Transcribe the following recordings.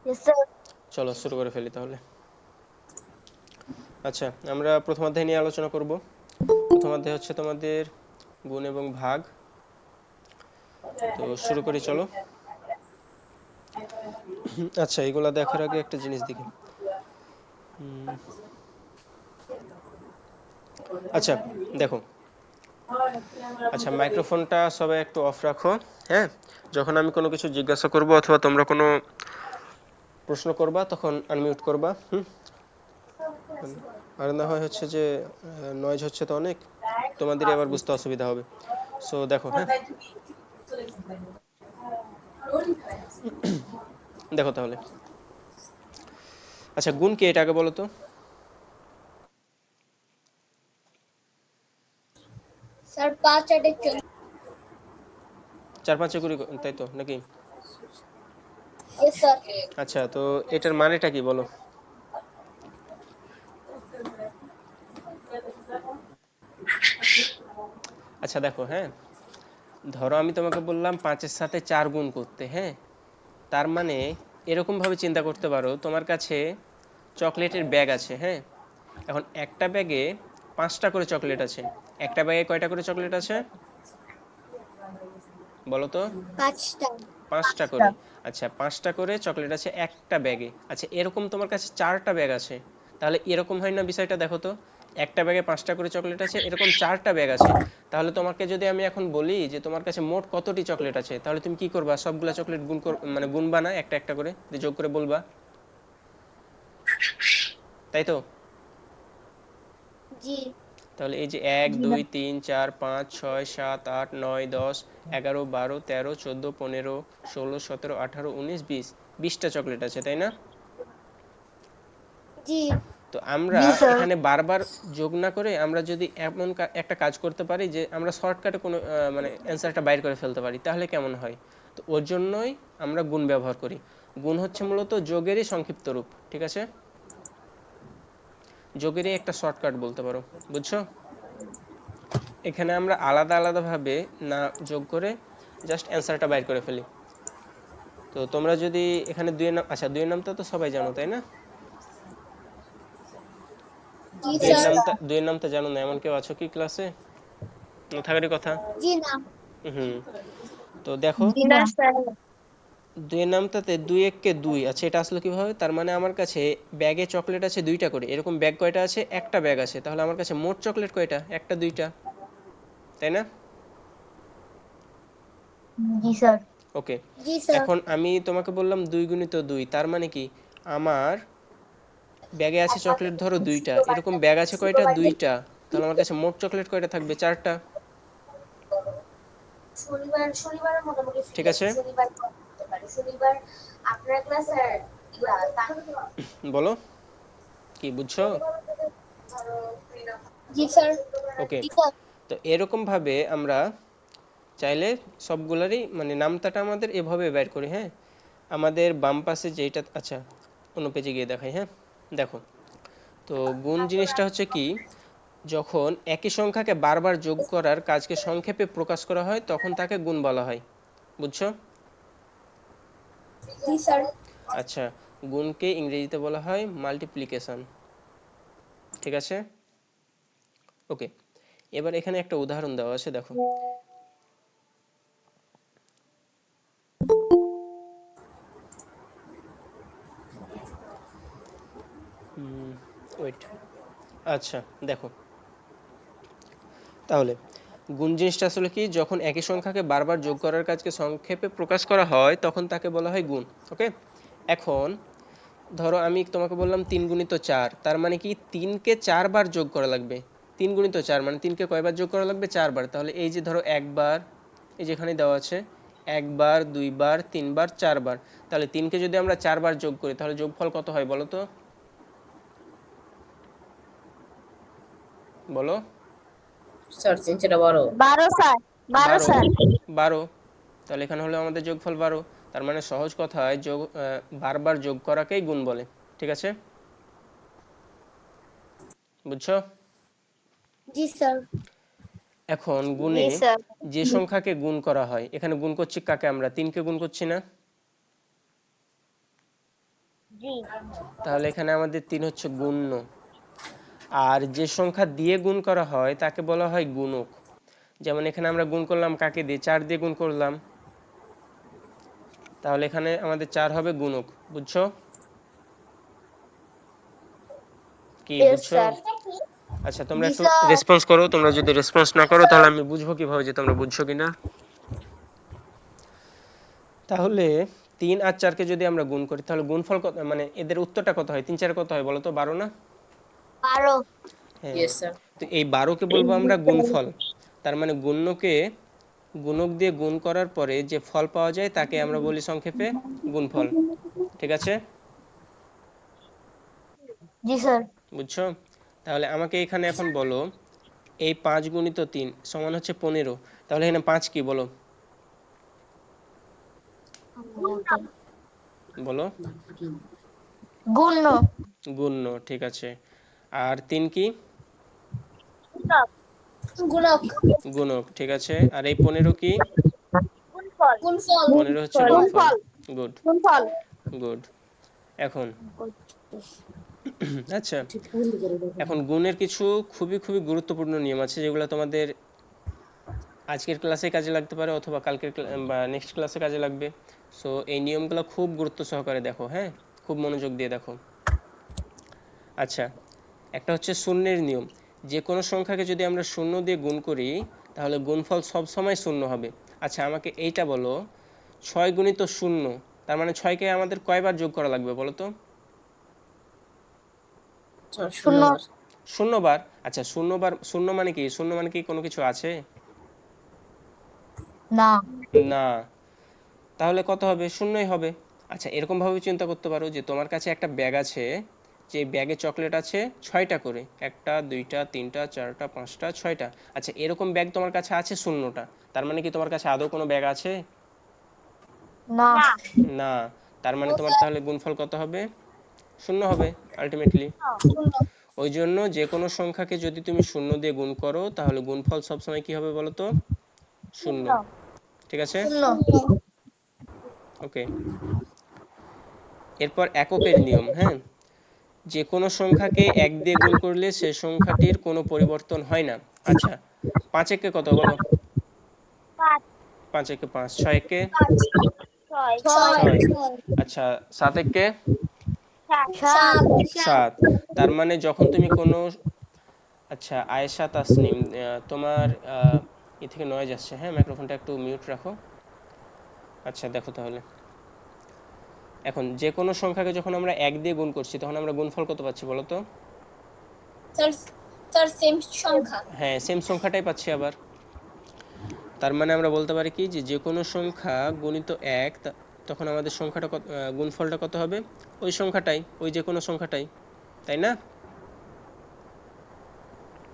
Yes, sir. চলো শুরু করে ফেলি তাহলে। আচ্ছা, আমরা প্রথম অধ্যায় নিয়ে আলোচনা করব। প্রথম অধ্যায় হচ্ছে তোমাদের গুণ এবং ভাগ। তো শুরু করি চলো। আচ্ছা, এগুলা দেখার আগে একটা জিনিস দেখি। আচ্ছা, দেখো। আচ্ছা, মাইক্রোফোনটা সবাই একটু অফ রাখো। হ্যাঁ, যখন আমি কোনো কিছু জিজ্ঞাসা করব অথবা তোমরা কোনো প্রশ্ন করবা তখন আনমিউট করবা। আর না হয় হচ্ছে যে নয়েজ হচ্ছে তো অনেক, তোমাদেরই আবার বুঝতে অসুবিধা হবে। সো দেখো, হ্যাঁ, দেখো তাহলে। আচ্ছা, গুণ কি এটা আগে বলো তো। Sir, 5 at 40. 4 5 কুড়ি, তাই তো নাকি? Yes, sir. আচ্ছা, তো এটার মানেটা কি বলো? আচ্ছা দেখো, হ্যাঁ, ধরো আমি তোমাকে বললাম 5-এর সাথে 4 গুণ করতে। হ্যাঁ, তার মানে এরকম ভাবে চিন্তা করতে পারো, তোমার কাছে চকলেটের ব্যাগ আছে। হ্যাঁ, এখন একটা ব্যাগে 5টা করে চকলেট আছে। একটা ব্যাগে কয়টা করে চকলেট আছে বলো তো? 5 টা। 5টা করে। আচ্ছা, 5টা করে চকলেট আছে একটা ব্যাগে। আচ্ছা, এরকম তোমার কাছে 4টা ব্যাগ আছে, তাহলে এরকম হয় না বিষয়টা? দেখো তো, একটা ব্যাগে 5টা করে চকলেট আছে, এরকম 4টা ব্যাগ আছে। তাহলে তোমাকে যদি আমি এখন বলি যে তোমার কাছে মোট কতটি চকলেট আছে, তাহলে তুমি কি করবা? সবগুলা চকলেট গুণ মানে গুনবা না, একটা একটা করে দিয়ে যোগ করে বলবা, তাই তো? জি। তাহলে এই যে 1 2 3 4 5 6 7 8 9 10 11 12 13 14 15 16 17 18 19 20, 20টা চকলেট আছে, তাই না? জি। তো আমরা জি, স্যার। এখানে বারবার যোগ না করে আমরা যদি এমন একটা কাজ করতে পারি যে আমরা শর্টকাটে কোনো মানে অ্যান্সারটা বাইর করে ফেলতে পারি, তাহলে কেমন হয়? তো ওর জন্যই আমরা গুণ ব্যবহার করি। গুণ হচ্ছে মূলত যোগেরই সংক্ষিপ্ত রূপ, ঠিক আছে? যোগেরই একটা শর্টকাট বলতে পারো, বুঝছো? এখানে আমরা আলাদা আলাদাভাবে না যোগ করে জাস্ট অ্যান্সারটা বাইর করে ফেলি। তো তোমরা যদি এখানে দুইয়ের নাম, আচ্ছা দুইয়ের নামটা তো সবাই জানো তাই না? জি, দুইয়ের স্যার। নামটা, দুইয়ের নামটা জানো না এমন কেউ আছো কি ক্লাসে? না থাকারই কথা। জি না। হুম। তো দেখো, জি না, স্যার। দুইয়ের নামটাতে 2 1 কে 2। আচ্ছা, এটা আসলে কিভাবে? তার মানে আমার কাছে ব্যাগে চকলেট আছে 2টা করে। এরকম ব্যাগ কয়টা আছে? একটা ব্যাগ আছে। তাহলে আমার কাছে মোট চকলেট কয়টা? একটা 2টা, তাই না? জি, স্যার। ওকে। জি, স্যার। এখন আমি তোমাকে বললাম 2 গুণিত 2, তার মানে কি আমার ব্যাগে আছে চকলেট ধরো 2টা। এরকম ব্যাগ আছে কয়টা? 2টা। তাহলে আমার কাছে মোট চকলেট কয়টা থাকবে? 4টা, শনিবার শনিবারে মোটামুটি ফ্রি ঠিক আছে, আছে? শনিবার করতে পারি, শনিবার আপনার ক্লাস আর বলো, কি বুঝছো? জি স্যার। ওকে। জি স্যার। তো এরকম ভাবে আমরা চাইলে সবগুলারই মানে নামতাটা আমাদের এভাবে বের করি। হ্যাঁ, আমাদের বাম পাশে যেটা, আচ্ছা অন্য পেজে গিয়ে দেখাই। হ্যাঁ, দেখো, তো গুণ জিনিসটা হচ্ছে কি, যখন একই সংখ্যাকে বারবার যোগ করার কাজকে সংক্ষেপে প্রকাশ করা হয় তখন তাকে গুণ বলা হয়, বুঝছো? জি স্যার। আচ্ছা, গুণকে ইংরেজিতে বলা হয় মাল্টিপ্লিকেশন, ঠিক আছে? ওকে, এবার এখানে একটা উদাহরণ দেওয়া আছে, দেখো। ওয়েট, আচ্ছা দেখো তাহলে, গুণ জিনিসটা আসলে কি, যখন একই সংখ্যাকে বারবার যোগ করার কাজকে সংক্ষেপে প্রকাশ করা হয় তখন তাকে বলা হয় গুণ। ওকে, এখন ধরো আমি তোমাকে বললাম 3 গুণিত 4, তার মানে কি 3কে 4 বার যোগ করা লাগবে। 3 গুণিত 4 মানে 3কে কয়বার যোগ করা লাগবে? 4 বার। তাহলে এই যে ধরো একবার, এই যেখানে দেওয়া আছে একবার, দুইবার, তিনবার, 4 বার। তাহলে 3কে যদি আমরা 4 বার যোগ করি তাহলে যোগফল কত হয় বলো তো? বলো। স্যার চেঞ্জটা বড় 12 স্যার। 12 12, স্যার। 12। তাহলে এখানে হলো আমাদের যোগফল 12। তার মানে সহজ কথায় যোগ বারবার যোগ করাকেই গুণ বলে, ঠিক আছে? বুঝছো? জি স্যার। এখন জি গুণে স্যার। যে সংখ্যাকে গুণ করা হয়, এখানে গুণ করছি কাকে? আমরা 3কে গুণ করছি না? জি তাহলে এখানে আমাদের 3 হচ্ছে গুণ্য। আর যে সংখ্যা দিয়ে গুণ করা হয় তাকে বলা হয় গুণক। যেমন এখানে আমরা গুণ করলাম কাকে দিয়ে? 4 দিয়ে গুণ করলাম, তাহলে এখানে আমাদের 4 হবে গুণক। বুঝছো কি? ইয়েস বুঝছো? স্যার আচ্ছা, তোমরা জি একটু স্যার রেসপন্স করো। তোমরা যদি রেসপন্স না করো তাহলে আমি বুঝবো কিভাবে যে তোমরা বুঝছো কিনা। তাহলে 3 আর 4 কে যদি আমরা গুণ করি তাহলে গুণফল কত, মানে এদের উত্তরটা কত হয়? 3 4 কত হয় বলো তো? 12 না? 12 হ্যাঁ, ইয়েস স্যার। তো এই 12 কে বলবো আমরা গুণফল। তার মানে গুণ্যকে গুণক দিয়ে গুণ করার পরে যে ফল পাওয়া যায় তাকে আমরা বলি সংক্ষেপে গুণফল। ঠিক আছে? জি স্যার বুঝছো? তাহলে আমাকে এখানে এখন বলো, এই 5 গুণিত 3 সমান হচ্ছে 15। তাহলে এখানে 5 কি বলো? বলো। গুণ গুণ্য, ঠিক আছে। আর 3 কি? গুণক গুণক, ঠিক আছে। আর এই 15 কি? গুণফল গুণফল 15 হচ্ছে গুণফল। গুড, গুণফল গুড। এখন আচ্ছা, এখন গুণের কিছু খুবই খুবই গুরুত্বপূর্ণ নিয়ম আছে যেগুলো তোমাদের আজকের ক্লাসে কাজে লাগতে পারে অথবা কালকের বা নেক্সট ক্লাসে কাজে লাগবে। সো এই নিয়মগুলো খুব গুরুত্ব সহকারে দেখো, হ্যাঁ, খুব মনোযোগ দিয়ে দেখো। আচ্ছা, একটা হচ্ছে শূন্যের নিয়ম। যে কোনো সংখ্যাকে যদি আমরা শূন্য দিয়ে গুণ করি তাহলে গুণফল সব সময় শূন্য হবে। আচ্ছা, আমাকে এইটা বলো, 6 গুণিত শূন্য, তার মানে 6কে আমাদের কয়বার যোগ করা লাগবে বলো তো? 4 শূন্য বার। 0 বার। আচ্ছা, 0 বার। শূন্য মানে কি? শূন্য মানে কি কোনো কিছু আছে? না না। তাহলে কত হবে? শূন্যই হবে। আচ্ছা, এরকম ভাবে চিন্তা করতে পারো যে তোমার কাছে একটা ব্যাগ আছে, যে ব্যাগে চকলেট আছে 6টা করে, 1টা 2টা 3টা 4টা 5টা 6টা। আচ্ছা, এরকম ব্যাগ তোমার কাছে আছে 0টা, তার মানে কি তোমার কাছে আদৌ কোনো ব্যাগ আছে? না না। তার মানে তোমার তাহলে গুণফল কত হবে? শূন্য হবে আলটিমেটলি। ওই জন্য যে কোনো সংখ্যাকে যদি তুমি শূন্য দিয়ে গুণ করো তাহলে গুণফল সবসময় কি হবে বলো তো? শূন্য। ঠিক আছে? শূন্য ওকে। এরপর এককের নিয়ম, হ্যাঁ। যে কোনো সংখ্যাকে 1 দিয়ে গুণ করলে সে সংখ্যাটির কোনো পরিবর্তন হয় না। আচ্ছা, 5 একে কত বলো? 5 একে 5, 6 একে ছয় 6। আচ্ছা, 7 একে সাত 7। তার মানে যখন তুমি কোনো, আচ্ছা আয়েশা তাসনিম, তোমার ই থেকে নয়েজ আসছে, হ্যাঁ, মাইক্রোফোনটা একটু মিউট রাখো। আচ্ছা, দেখো তাহলে এখন যে কোনো সংখ্যাকে যখন আমরা 1 দিয়ে গুণ করছি তখন আমরা গুণফল কত পাচ্ছি বলো তো? স্যার স্যার সেম সংখ্যা হ্যাঁ, সেম সংখ্যাটাই পাচ্ছি আবার। তার মানে আমরা বলতে পারি কি যে যে কোনো সংখ্যা গুণিত 1, তখন আমাদের সংখ্যাটা কত, গুণফলটা কত হবে? ওই সংখ্যাটাই, ওই যে কোনো সংখ্যাটাই, তাই না?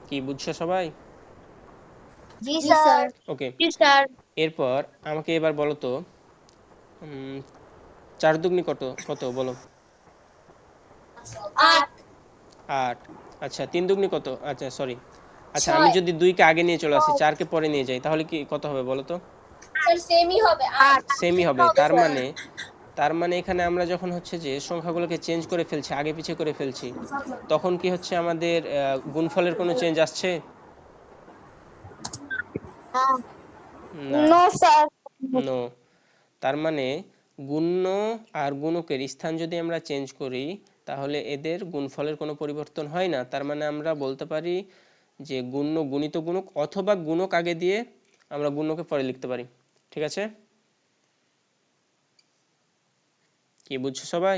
কি বুঝছো সবাই? জি স্যার ওকে। জি স্যার এরপর আমাকে এবার বলো তো, 4 দুগুনি কত কত বলো? 8 8। আচ্ছা, 3 দুগুনি কত? আচ্ছা সরি, আচ্ছা আমি 6 যদি 2কে আগে নিয়ে চলে আসি, 4কে পরে নিয়ে যাই, তাহলে কি কত হবে বলো তো? স্যার সেমই হবে 8 সেমই হবে। তার মানে এখানে আমরা যখন হচ্ছে যে সংখ্যাগুলোকে চেঞ্জ করে ফেলছি, আগে পিছে করে ফেলছি, তখন কি হচ্ছে আমাদের গুণফলের কোনো চেঞ্জ আসছে? না। No sir no. তার মানে গুণ্য আর গুণকের স্থান যদি আমরা চেঞ্জ করি তাহলে এদের গুণফলের কোনো পরিবর্তন হয় না। তার মানে আমরা বলতে পারি যে গুণ্য গুণিত গুণক অথবা গুণক আগে দিয়ে আমরা গুণ্যকে পরে লিখতে পারি। ঠিক আছে? কি বুঝছো সবাই?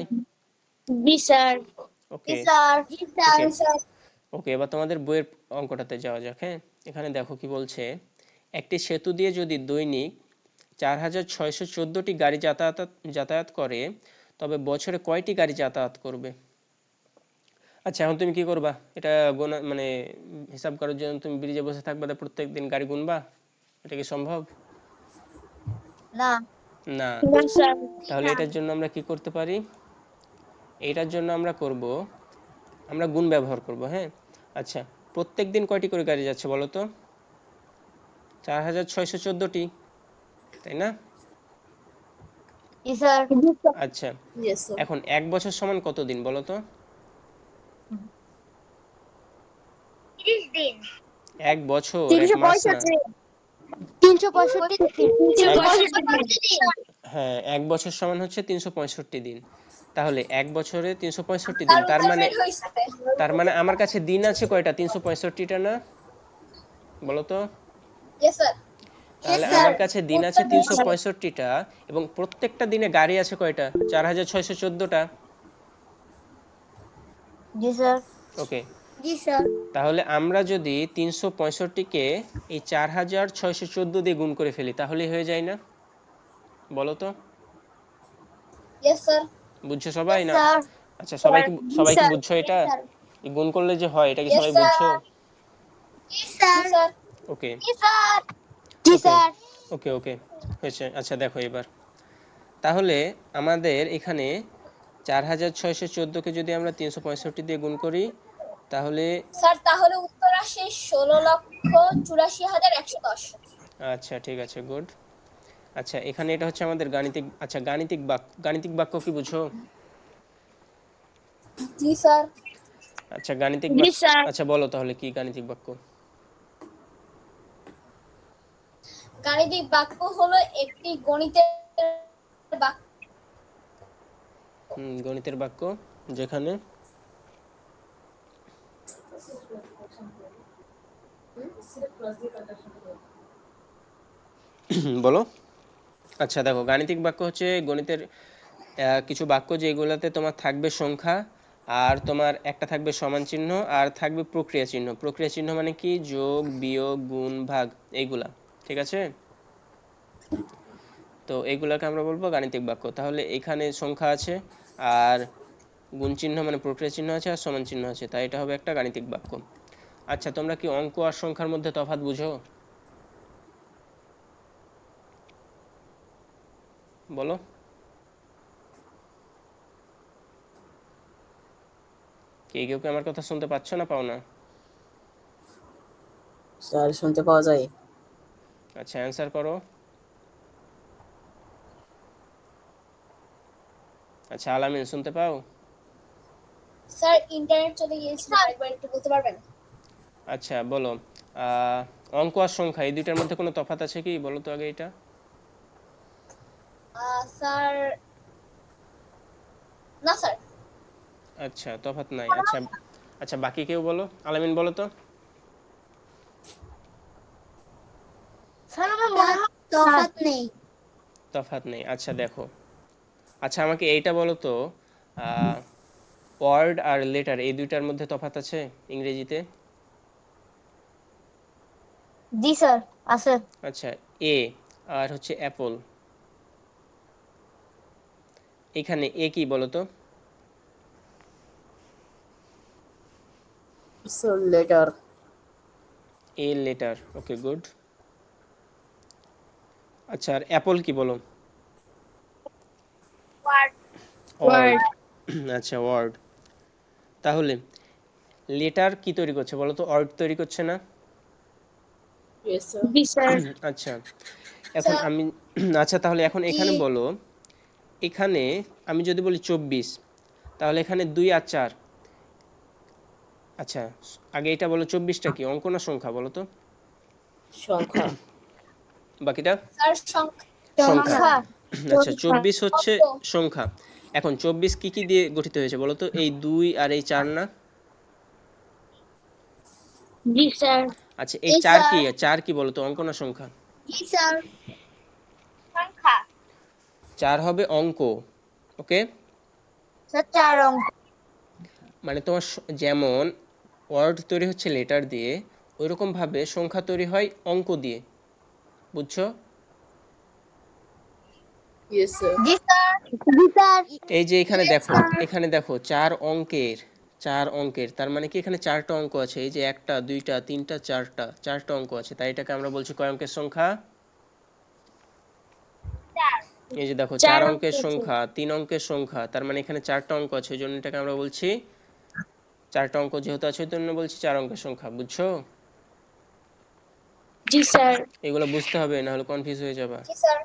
জি স্যার জি ওকে। স্যার জি ওকে। স্যার ওকে, এবার তোমাদের বইয়ের অঙ্কটাতে যাওয়া যাক, হ্যাঁ। এখানে দেখো কি বলছে, একটি সেতু দিয়ে যদি দৈনিক 4614টি গাড়ি যাতায়াত করে তবে বছরে কয়টি গাড়ি যাতায়াত করবে? আচ্ছা, এখন তুমি কি করবা? এটা গোনা মানে হিসাব করার জন্য তুমি ব্রিজে বসে থাকবা, প্রত্যেক দিন গাড়ি গুনবা? এটা কি সম্ভব? না না। না স্যার তাহলে এটার জন্য আমরা কি করতে পারি? এটার জন্য আমরা করব, আমরা গুণ ব্যবহার করব, হ্যাঁ। আচ্ছা, প্রত্যেক দিন কয়টি করে গাড়ি যাচ্ছে বলো তো? 4614টি, তাই না? জি স্যার। আচ্ছা, ইয়েস স্যার। এখন 1 বছর সমান কত দিন বলো তো? 30 দিন। 1 বছর 1 মাস না। 365 দিন। এক 365 দিন। হ্যাঁ, 1 বছর সমান হচ্ছে 365 দিন। তাহলে 1 বছরে 365 দিন, তার উত্তর বের হইছে। তার মানে আমার কাছে দিন আছে কয়টা? 365টা না? বলো তো। Yes sir. তাহলে আমার কাছে দিন আছে 365টা, এবং প্রত্যেকটা দিনে গাড়ি আছে কয়টা? 4614টা। জি স্যার। ওকে, জি স্যার। তাহলে আমরা যদি 365কে এই 4614 দিয়ে গুণ করে ফেলি তাহলেই হয়ে যায় না? বলো তো। Yes sir. বুঝছো সবাই না? স্যার। আচ্ছা, সবাই কি জি সবাই কি স্যার। বুঝছো এটা? এই গুণ করলে যে হয় এটা কি ইয়েস সবাই স্যার। বুঝছো? জি স্যার। ওকে জি স্যার। জি ওকে স্যার। ওকে ওকে হয়েছে। আচ্ছা দেখো এবার, তাহলে আমাদের এখানে 4614কে যদি আমরা 365 দিয়ে গুণ করি তাহলে, স্যার তাহলে উত্তর আসে 16,84,110। আচ্ছা ঠিক আছে, গুড। আচ্ছা, এখানে এটা হচ্ছে আমাদের গাণিতিক, আচ্ছা গাণিতিক বাক্য কি বুঝো? জি স্যার। আচ্ছা গাণিতিক জি বাক্য, স্যার। আচ্ছা বলো তাহলে কি গাণিতিক বাক্য? গাণিতিক বাক্য হলো একটি গণিতের বাক্য। গণিতের বাক্য যেখানে বলো। আচ্ছা দেখো, গাণিতিক বাক্য হচ্ছে গণিতের কিছু বাক্য যেগুলোতে তোমার থাকবে সংখ্যা, আর তোমার একটা থাকবে সমান চিহ্ন, আর থাকবে প্রক্রিয়া চিহ্ন। প্রক্রিয়া চিহ্ন মানে কি? যোগ, বিয়োগ, গুণ, ভাগ, এইগুলা। ঠিক আছে, তো এইগুলাকে আমরা বলবো গাণিতিক বাক্য। তাহলে এখানে সংখ্যা আছে, আর গুণ চিহ্ন মানে প্রক্রিয়া চিহ্ন আছে, আর সমান চিহ্ন আছে, তাই এটা হবে একটা গাণিতিক বাক্য। আচ্ছা, তোমরা কি অঙ্ক আর সংখ্যার মধ্যে তফাৎ বুঝো? বলো। কেউ কি আমার কথা শুনতে পাচ্ছ না পাও না? স্যার শুনতে পাওয়া যায়। আচ্ছা, অ্যান্সার করো। আচ্ছা, আলামিন শুনতে পাও? স্যার ইন্টারনেট চলে গিয়েছিল, একবার একটু বলতে পারবেন? আচ্ছা বলো, আহ, অঙ্ক আর সংখ্যা এই দুইটার মধ্যে কোনো তফাৎ আছে কি? বলো তো আগে এটা। স্যার না স্যার। আচ্ছা, তফাৎ নাই। আচ্ছা আচ্ছা, বাকি কেউ বলো। আলামিন বলো তো। স্যার আমার মনে হয় তফাৎ নেই। তফাৎ নেই, আচ্ছা দেখো। আচ্ছা, আমাকে এইটা বলো তো, ওয়ার্ড আর লেটার এই দুইটার মধ্যে তফাৎ আছে ইংরেজিতে? জি স্যার আছে। আচ্ছা, এ আর হচ্ছে অ্যাপল, এখানে এ কি বলো তো? Sir letter. A letter, okay good. আচ্ছা, আর অ্যাপল কি বলো? ওয়ার্ড। ওয়ার্ড। আচ্ছা, ওয়ার্ড। তাহলে লেটার কি তৈরি করছে বলো তো? ওয়ার্ড তৈরি করছে না? Yes sir. জি স্যার। আচ্ছা, এখন আমি আচ্ছা তাহলে এখন এখানে বলো, এখানে আমি যদি বলি 24, তাহলে এখানে 2 আর 4। আচ্ছা, আগে এটা বলো, 24টা কি অঙ্ক না সংখ্যা বলো তো? সংখ্যা। বাকিটা স্যার সংখ্যা। সংখ্যা। আচ্ছা, 24 হচ্ছে সংখ্যা। এখন 24 কি কি দিয়ে গঠিত হয়েছে বলো তো? এই 2 আর এই 4 না? জি স্যার। আচ্ছা, এই 4 কি? 4 কি বলো তো, অঙ্ক না সংখ্যা? জি স্যার। সংখ্যা। 4 হবে অঙ্ক। ওকে, স্যার 4 অঙ্ক। মানে তোমার যেমন ওয়ার্ড তৈরি হচ্ছে লেটার দিয়ে, ওইরকম ভাবে সংখ্যা তৈরি হয় অঙ্ক দিয়ে। বুঝছো? Yes sir. জি স্যার। জি স্যার। এই যে এখানে দেখো 4 অঙ্কের, তার মানে কি এখানে 4টা অঙ্ক আছে। এই যে 1টা 2টা 3টা 4টা অঙ্ক আছে, তাই এটাকে আমরা বলছি কয় অঙ্কের সংখ্যা? এই যে দেখো 4 অঙ্কের সংখ্যা, 3 অঙ্কের সংখ্যা, তার মানে এখানে 4টা অঙ্ক আছে, ওই জন্য এটাকে আমরা বলছি 4টা অঙ্ক যেহেতু আছে ওই জন্য বলছি 4 অঙ্কের সংখ্যা। বুঝছো? জি স্যার। এগুলো বুঝতে হবে, না হলে কনফিউজ হয়ে যাবা। জি স্যার।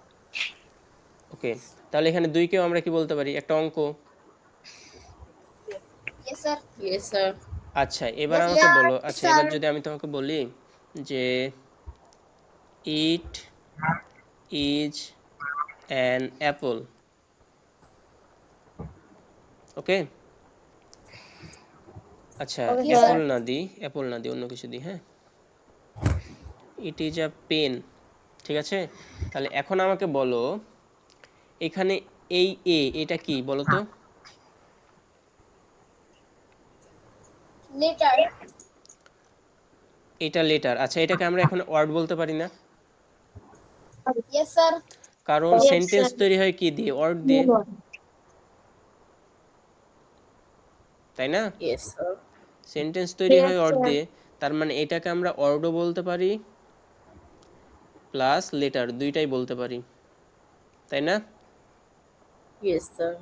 ওকে, তাহলে এখানে 2 কেও আমরা কি বলতে পারি? একটা অঙ্ক। Yes, sir. Yes, sir. আচ্ছা, এবার Yes, আমাকে sir. বলো, Yes, আচ্ছা এবার sir. যদি আমি তোমাকে বলি যে it is an apple. ওকে? আচ্ছা, Okay, অ্যাপল sir. না দিই, অন্য কিছু দিই, হ্যাঁ? It is a pen. ঠিক আছে? তাহলে এখন আমাকে বলো এখানে এই এটা কি বলো তো? Later. এটা লেটার। আচ্ছা, এটাকে আমরা এখন ওয়ার্ড বলতে পারি না? Yes, sir. কারণ সেন্টেন্স তৈরি হয় কি দিয়ে? ওয়ার্ড দিয়ে, তাই না? Yes, sir. সেন্টেন্স তৈরি হয় ওয়ার্ড দিয়ে। তার মানে এটাকে আমরা ওয়ার্ডও বলতে পারি প্লাস লেটার, দুইটাই বলতে পারি, তাই না? Yes, sir.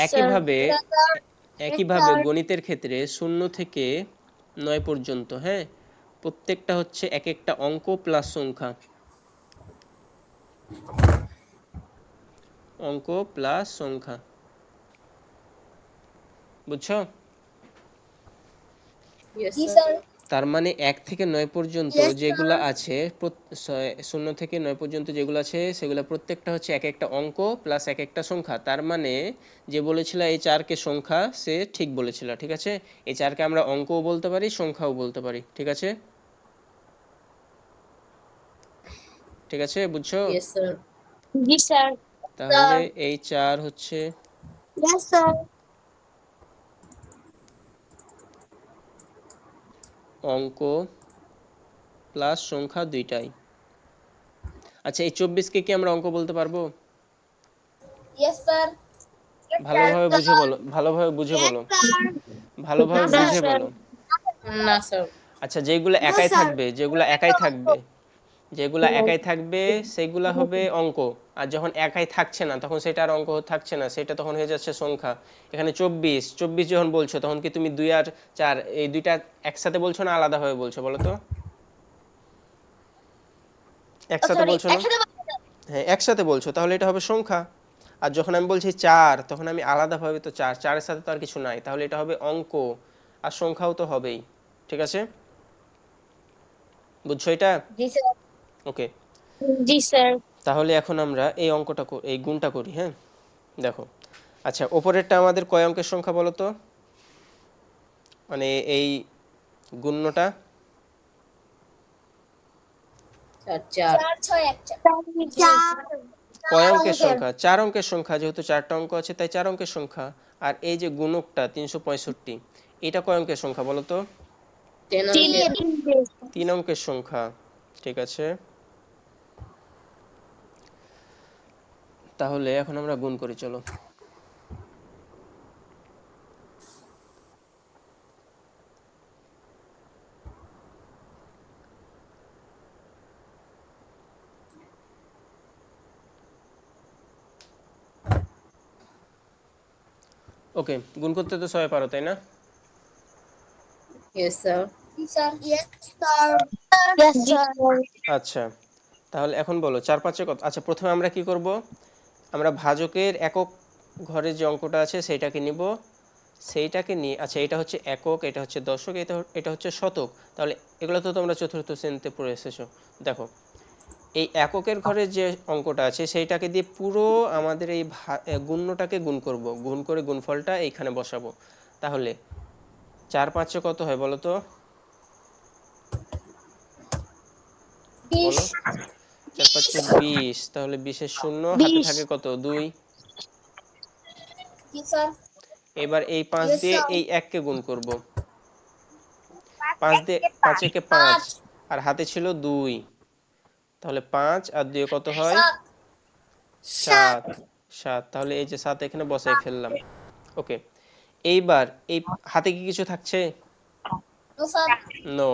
একইভাবে Yes, sir. একইভাবে গণিতের ক্ষেত্রে 0 থেকে 9 পর্যন্ত, হ্যাঁ, প্রত্যেকটা হচ্ছে এক একটা অঙ্ক প্লাস সংখ্যা, অঙ্ক প্লাস সংখ্যা, বুঝছো? Yes, Yes, sir. sir. তার মানে 1 থেকে 9 পর্যন্ত Yes, যেগুলো sir. আছে 0 থেকে 9 পর্যন্ত যেগুলো আছে সেগুলো প্রত্যেকটা হচ্ছে এক একটা অঙ্ক প্লাস এক একটা সংখ্যা। তার মানে যে বলেছিল এই 4 কে সংখ্যা, সে ঠিক বলেছিল, ঠিক আছে? এই 4 কে আমরা অঙ্কও বলতে পারি, সংখ্যাও বলতে পারি, ঠিক আছে? ঠিক আছে, বুঝছো? Yes, sir. তাহলে এই 4 হচ্ছে Yes, sir. অঙ্ক প্লাস সংখ্যা দুইটাই। আচ্ছা, এই 24 কে কি আমরা অঙ্ক বলতে পারবো? Yes, sir. ভালোভাবে বুঝে বলো, ভালোভাবে বুঝে Yes, বলো, sir. ভালোভাবে No, বুঝে sir. বলো। No, sir. আচ্ছা, যেগুলো No, একাই sir. থাকবে, যেগুলো একাই থাকবে, যেগুলো একাই থাকবে সেগুলা হবে অঙ্ক। আর যখন একাই থাকছে না তখন সেটা আর অঙ্ক থাকছে না, সেটা তখন হয়ে যাচ্ছে সংখ্যা। এখানে 24 যখন বলছো তখন কি তুমি 2 আর 4 এই দুইটা একসাথে বলছো না আলাদাভাবে বলছো বলো তো? Oh, একসাথে sorry. বলছো না? একসাথে বলতে হবে। হ্যাঁ, একসাথে বলছো, তাহলে এটা হবে সংখ্যা। আর যখন আমি বলছি 4 তখন আমি আলাদাভাবে তো 4 এর সাথে তো আর কিছু নাই, তাহলে এটা হবে অঙ্ক। আর সংখ্যাও তো হবেই, ঠিক আছে? বুঝছো এটা? জি স্যার। ওকে, তাহলে এখন আমরা এই অঙ্কটা এই গুণটা করি, হ্যাঁ? দেখো, আচ্ছা ওপরেরটা আমাদের কয় অঙ্কের সংখ্যা বলো তো? মানে এই গুণ্যটা 4. 4 6 1 4 কয় অঙ্কের সংখ্যা? 4 অঙ্কের সংখ্যা, যেহেতু 4টা অঙ্ক আছে তাই 4 অঙ্কের সংখ্যা। আর এই যে গুণকটা 365, এটা কয় অঙ্কের সংখ্যা বলো তো? 10 onke. 3 অঙ্কের সংখ্যা, ঠিক আছে? তাহলে এখন আমরা গুণ করি, চলো। ওকে, গুণ করতে তো সবাই পারো, তাই না? Yes, sir. জি sir. Yes, sir. Yes, sir. আচ্ছা, তাহলে এখন বলো 4 5 কত? আচ্ছা, প্রথমে আমরা কি করব? আমরা ভাজকের একক ঘরে যে অঙ্কটা আছে সেটাকে নিব, সেইটাকে নিয়ে, আচ্ছা এটা হচ্ছে একক, এটা হচ্ছে দশক, এটা হচ্ছে শতক। তাহলে এগুলো তো তোমরা চতুর্থ শ্রেণীতে পড়ে এসেছো। দেখো, এই এককের ঘরে যে অঙ্কটা আছে সেইটাকে দিয়ে পুরো আমাদের এই গুণ্যটাকে গুণ করব, গুণ করে গুণফলটা এইখানে বসাবো। তাহলে 4 5 কত হয় বলো তো? 20 বলো, 4 5 20, তাহলে 20 এর শূন্য হাতে থাকে কত? 2। জি স্যার। এবার এই 5 Yes, দিয়ে sir. এই 1 কে গুণ করব, 5 দিয়ে 5 একে 5, 5 আর হাতে ছিল 2, তাহলে 5 আর 2 কত হয়? 7 7। 7, তাহলে এই যে 7 এখানে বসাই ফেললাম। ওকে, এইবার এই হাতে কি কিছু থাকছে? No sir. নো।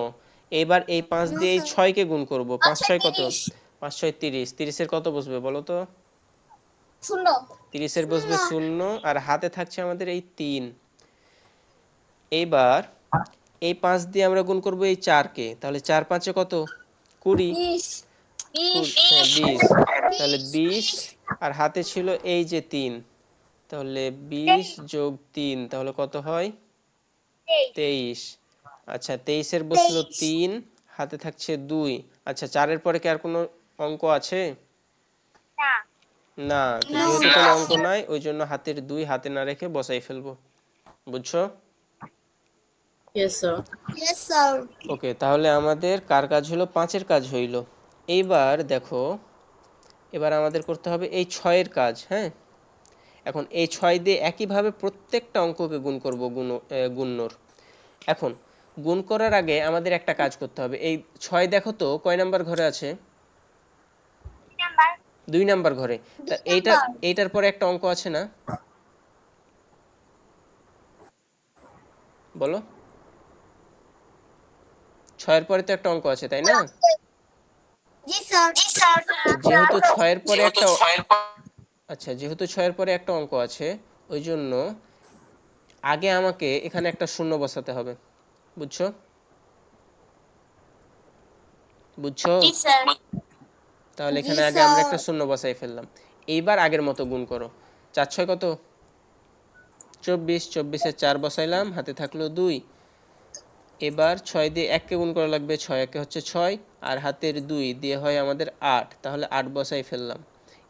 এইবার এই 5 নো দিয়ে এই স্যার। 6 কে গুণ করব, 5 আচ্ছা 6 কত? 30 5 6 30, 30 এর কত বসবে বলো তো? 0 30 এর বসবে 0, আর হাতে থাকছে আমাদের এই 3। এইবার এই 5 দিয়ে আমরা গুণ করব এই 4 কে, তাহলে 4 5 কত? 20। 20 হ্যাঁ 20, তাহলে 20 আর হাতে ছিল এই যে 3, তাহলে 20 যোগ 3 তাহলে কত হয়? 23। আচ্ছা 23 এর বসলো 3, হাতে থাকছে 2। আচ্ছা 4 এর পরে কি আর কোনো অঙ্ক আছে? না, তো যেহেতু কোনো অঙ্ক নাই ওই জন্য হাতের 2 হাতে না রেখে বসাই ফেলবো। বুঝছো? Yes, sir. Yes, sir. ওকে, তাহলে আমাদের কার কাজ হলো? 5 এর কাজ হইলো। এইবার দেখো, এবার আমাদের করতে হবে এই 6 এর কাজ। হ্যাঁ, এখন এই 6 দিয়ে একইভাবে প্রত্যেকটা অঙ্ককে গুণ করব গুণনর। এখন গুণ করার আগে আমাদের একটা কাজ করতে হবে। এই 6 দেখো তো কয় নাম্বার ঘরে আছে? 2 নাম্বার ঘরে। তা এইটার পরে একটা অঙ্ক আছে না? বলো, 6 এর পরে তো একটা অঙ্ক আছে, তাই না? জি স্যার। জি স্যার। যেহেতু 6 এর পরে একটা আচ্ছা যেহেতু 6 এর পরে একটা অঙ্ক আছে, ওই জন্য আগে আমাকে এখানে একটা শূন্য বসাতে হবে। বুঝছো? বুঝছো? জি স্যার। তাহলে জি এখানে আগে আমরা স্যার। একটা শূন্য বসাই ফেললাম। এইবার আগের মতো গুণ করো। 4 6 কত? 24। 24 এ 4 বসাইলাম, হাতে থাকলো 2। এবার 6 দিয়ে 1 কে গুণ করা লাগবে। 6 1 হচ্ছে 6 আর হাতের 2 দিয়ে হয় আমাদের 8, তাহলে 8 বসাই ফেললাম।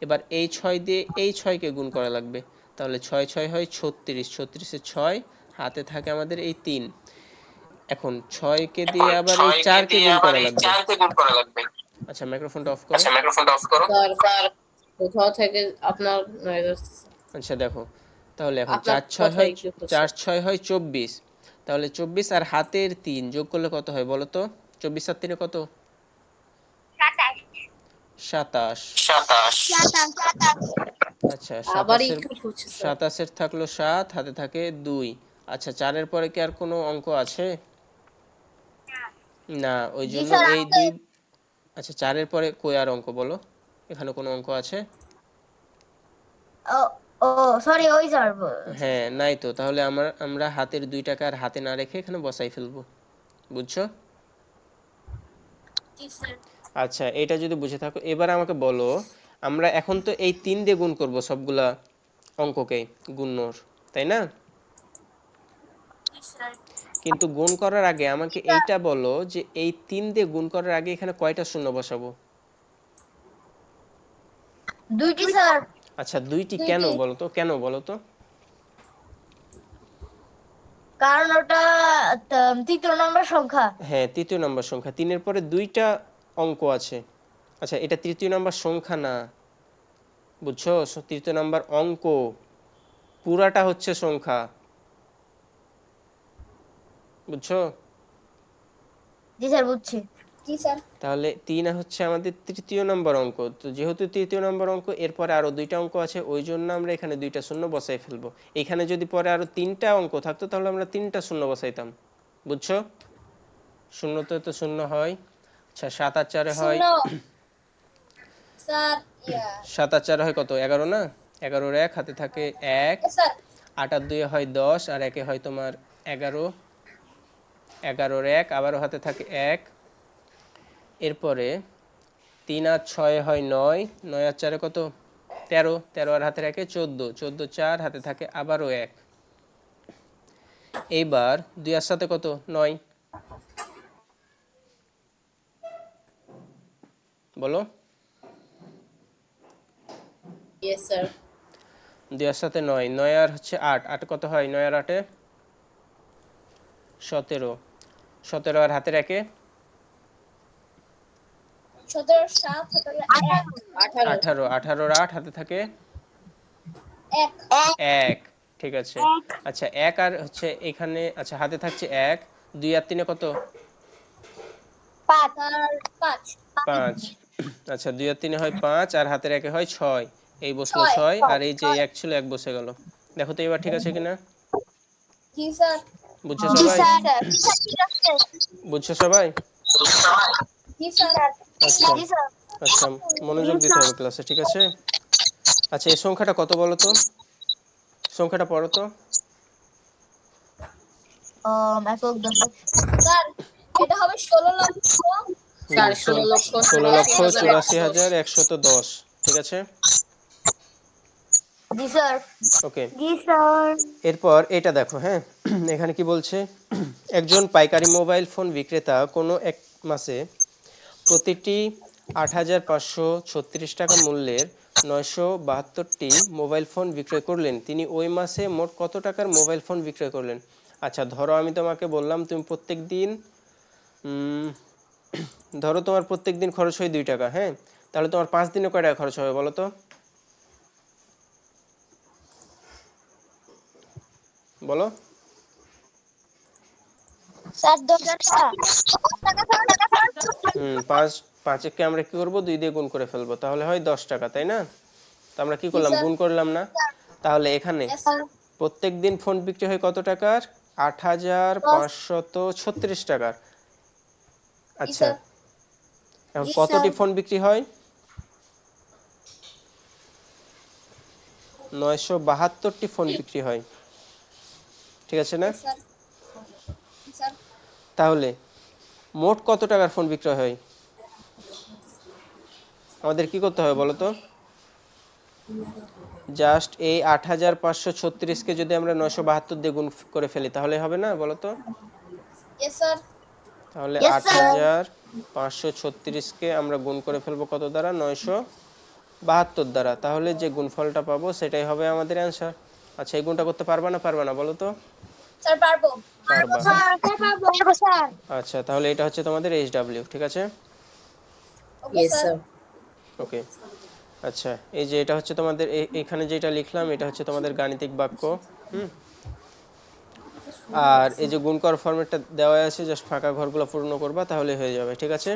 এবার এই 6 দিয়ে এই 6 কে গুণ করা লাগবে, তাহলে 6 6 হয় 36। 36 এ 6, হাতে থাকে আমাদের এই 3। এখন 6 কে দিয়ে আবার এই 4 কে গুণ করা লাগবে। আচ্ছা মাইক্রোফোনটা অফ করো। স্যার কোথাও থেকে আপনার noise আসছে। আচ্ছা দেখো, তাহলে এখন আপনার 4 6 কথা হয় একটু হচ্ছে। 4 6 হয় 24, তাহলে 24 আর হাতের 3 যোগ করলে কত হয় বলো তো? 24 আর 3 কত? 27। 27। আচ্ছা আবার 27 এর একটু হচ্ছে স্যার। 27 এর থাকলো 7, হাতে থাকে 2। আচ্ছা 4 এর পরে কি আর কোনো অঙ্ক আছে? না, ওই জি জন্য স্যার এই আছে। 2। আচ্ছা 4 এর পরে কই আর অঙ্ক বলো? এখানে কোনো অঙ্ক আছে? ও ও সরি ওই স্যার। হ্যাঁ নাই তো, তাহলে আমরা হাতের 2 টাকা আর হাতে না রেখে এখানে বসাই ফেলবো। বুঝছো? জি স্যার। আচ্ছা এটা যদি বুঝে থাকো, এবার আমাকে বলো, আমরা এখন তো এই 3 দিয়ে গুণ করব সবগুলা অঙ্ককে, গুণনর, তাই না? জি স্যার। কিন্তু গুণ করার আগে আমাকে এইটা বলো যে এই 3 দিয়ে গুণ করার আগে এখানে কয়টা শূন্য বসাবো? 2টি স্যার। আচ্ছা 2টি কেন 2টি। বলো তো? কেন বলো তো? কারণ ওটা তৃতীয় নম্বর সংখ্যা। হ্যাঁ তৃতীয় নম্বর সংখ্যা, 3 এর পরে 2টা অঙ্ক আছে। আচ্ছা এটা তৃতীয় নম্বর সংখ্যা না, বুঝছো? তৃতীয় নম্বর অঙ্ক, পুরাটা হচ্ছে সংখ্যা। বুঝছো? জি স্যার বুঝছি। জি স্যার। তাহলে 3 হচ্ছে আমাদের তৃতীয় নম্বর অঙ্ক। তো যেহেতু তৃতীয় নম্বর অঙ্ক, এরপরে আরো 2টা অঙ্ক আছে, ওই জন্য আমরা এখানে 2টা শূন্য বসাই ফেলবো। এখানে যদি পরে আরো 3টা অঙ্ক থাকতো তাহলে আমরা 3টা শূন্য বসাইতাম। বুঝছো? শূন্যতে তো শূন্য হয়। আচ্ছা 7 আর 4 হয়, শূন্য স্যার 7 আর 4 হয় কত? 11 না? 11 এর 1, হাতে থাকে 1। স্যার 8 আর 2 হয় 10 আর 1 হয় তোমার 11। 11 এর 1 আবারও হাতে থাকে 1। এরপরে 3 আর 6 হয় 9। 9 আর 4 কত? 13। 13 আর হাতে রাখে 14। 14 4, হাতে থাকে আবারও 1। এইবার 2 আর সাথে কত? 9। বলো। Yes, sir. 2 আর সাথে 9। 9 আর হচ্ছে 8। 8 কত হয়? 9 আর 8 17। 17 আর হাতে রাখে 17 7 17 18 18। 18 আর 8, হাতে থাকে 1 1। ঠিক আছে। আচ্ছা 1 আর হচ্ছে এখানে, আচ্ছা হাতে থাকছে 1। 2 আর 3 কত? 5 আর 5 5। আচ্ছা 2 আর 3 হয় 5 আর হাতে রেখে হয় 6। এই বসলো 6 6 আর এই যে 1 ছিল 1 বসে গেল। দেখো তো এবার ঠিক আছে কিনা? জি স্যার। বুঝছো জি সবাই? স্যার। বুঝছো সবাই? জি স্যার। আচ্ছা জি স্যার। আচ্ছা মনোযোগ দিতে হবে ক্লাসে, ঠিক আছে? আচ্ছা এই সংখ্যাটা কত বলো তো? সংখ্যাটা পড়ো তো। স্যার এটা হবে 16 লক্ষ স্যার 16 লক্ষ 16 লক্ষ 84,110 84,110। ঠিক আছে? জি স্যার। ওকে, জি স্যার। এরপর এটা দেখো, হ্যাঁ। এখানে কি বলছে, একজন পাইকারি মোবাইল ফোন বিক্রেতা কোনো এক মাসে প্রতিটি ৮৫৩৬ টাকা মূল্যের ৯৭২টি মোবাইল ফোন বিক্রয় করলেন। তিনি ওই মাসে মোট কত টাকার মোবাইল ফোন বিক্রয় করলেন? আচ্ছা, ধরো আমি তোমাকে বললাম তুমি প্রত্যেক দিন ধরো তোমার প্রত্যেক দিন খরচ হয় 2 টাকা, হ্যাঁ। তাহলে তোমার 5 দিনে কয় টাকা খরচ হবে বলো তো? বলো। স্যার 10 টাকা। পাঁচ, পাঁচকে আমরা কি করবো, 2 দিয়ে গুণ করে ফেলবো, তাহলে হয় 10 টাকা, তাই না? তো আমরা কি জি করলাম, স্যার। গুণ করলাম না? তাহলে এখানে ইয়েস স্যার। প্রত্যেক দিন ফোন বিক্রি হয় কত টাকার? ৮৫৩৬ টাকার। জি আচ্ছা, স্যার। এখন জি স্যার। কতটি ফোন বিক্রি হয়? ৯৭২টি ফোন বিক্রি হয়, ঠিক আছে না? Yes sir. জি স্যার। তাহলে মোট কত টাকার ফোন বিক্রয় হয়? আমাদের কি করতে হবে বলো তো? জাস্ট এই ৮৫৩৬কে যদি আমরা ৯৭২ দিয়ে গুণ করে ফেলি তাহলে হবে না বলো তো? Yes sir. তাহলে ইয়েস স্যার। ৮৫৩৬কে আমরা গুণ করে ফেলবো কত দ্বারা? ৯৭২ দ্বারা। তাহলে যে গুণফলটা পাবো সেটাই হবে আমাদের অ্যান্সার। আচ্ছা, এই গুণটা করতে পারবা না পারবা না বলো তো? স্যার পারবো। পারবা। স্যার পারবো স্যার। আচ্ছা, তাহলে এটা হচ্ছে তোমাদের HW, ঠিক আছে? ওকে ইয়েস স্যার। স্যার। ওকে। আচ্ছা, এই যে এটা হচ্ছে তোমাদের এখানে যেটা লিখলাম এটা হচ্ছে তোমাদের গাণিতিক বাক্য। হুম। আর এই যে গুণ করার ফরম্যাটটা দেওয়া আছে, জাস্ট ফাঁকা ঘরগুলো পূর্ণ করবা তাহলে হয়ে যাবে, ঠিক আছে?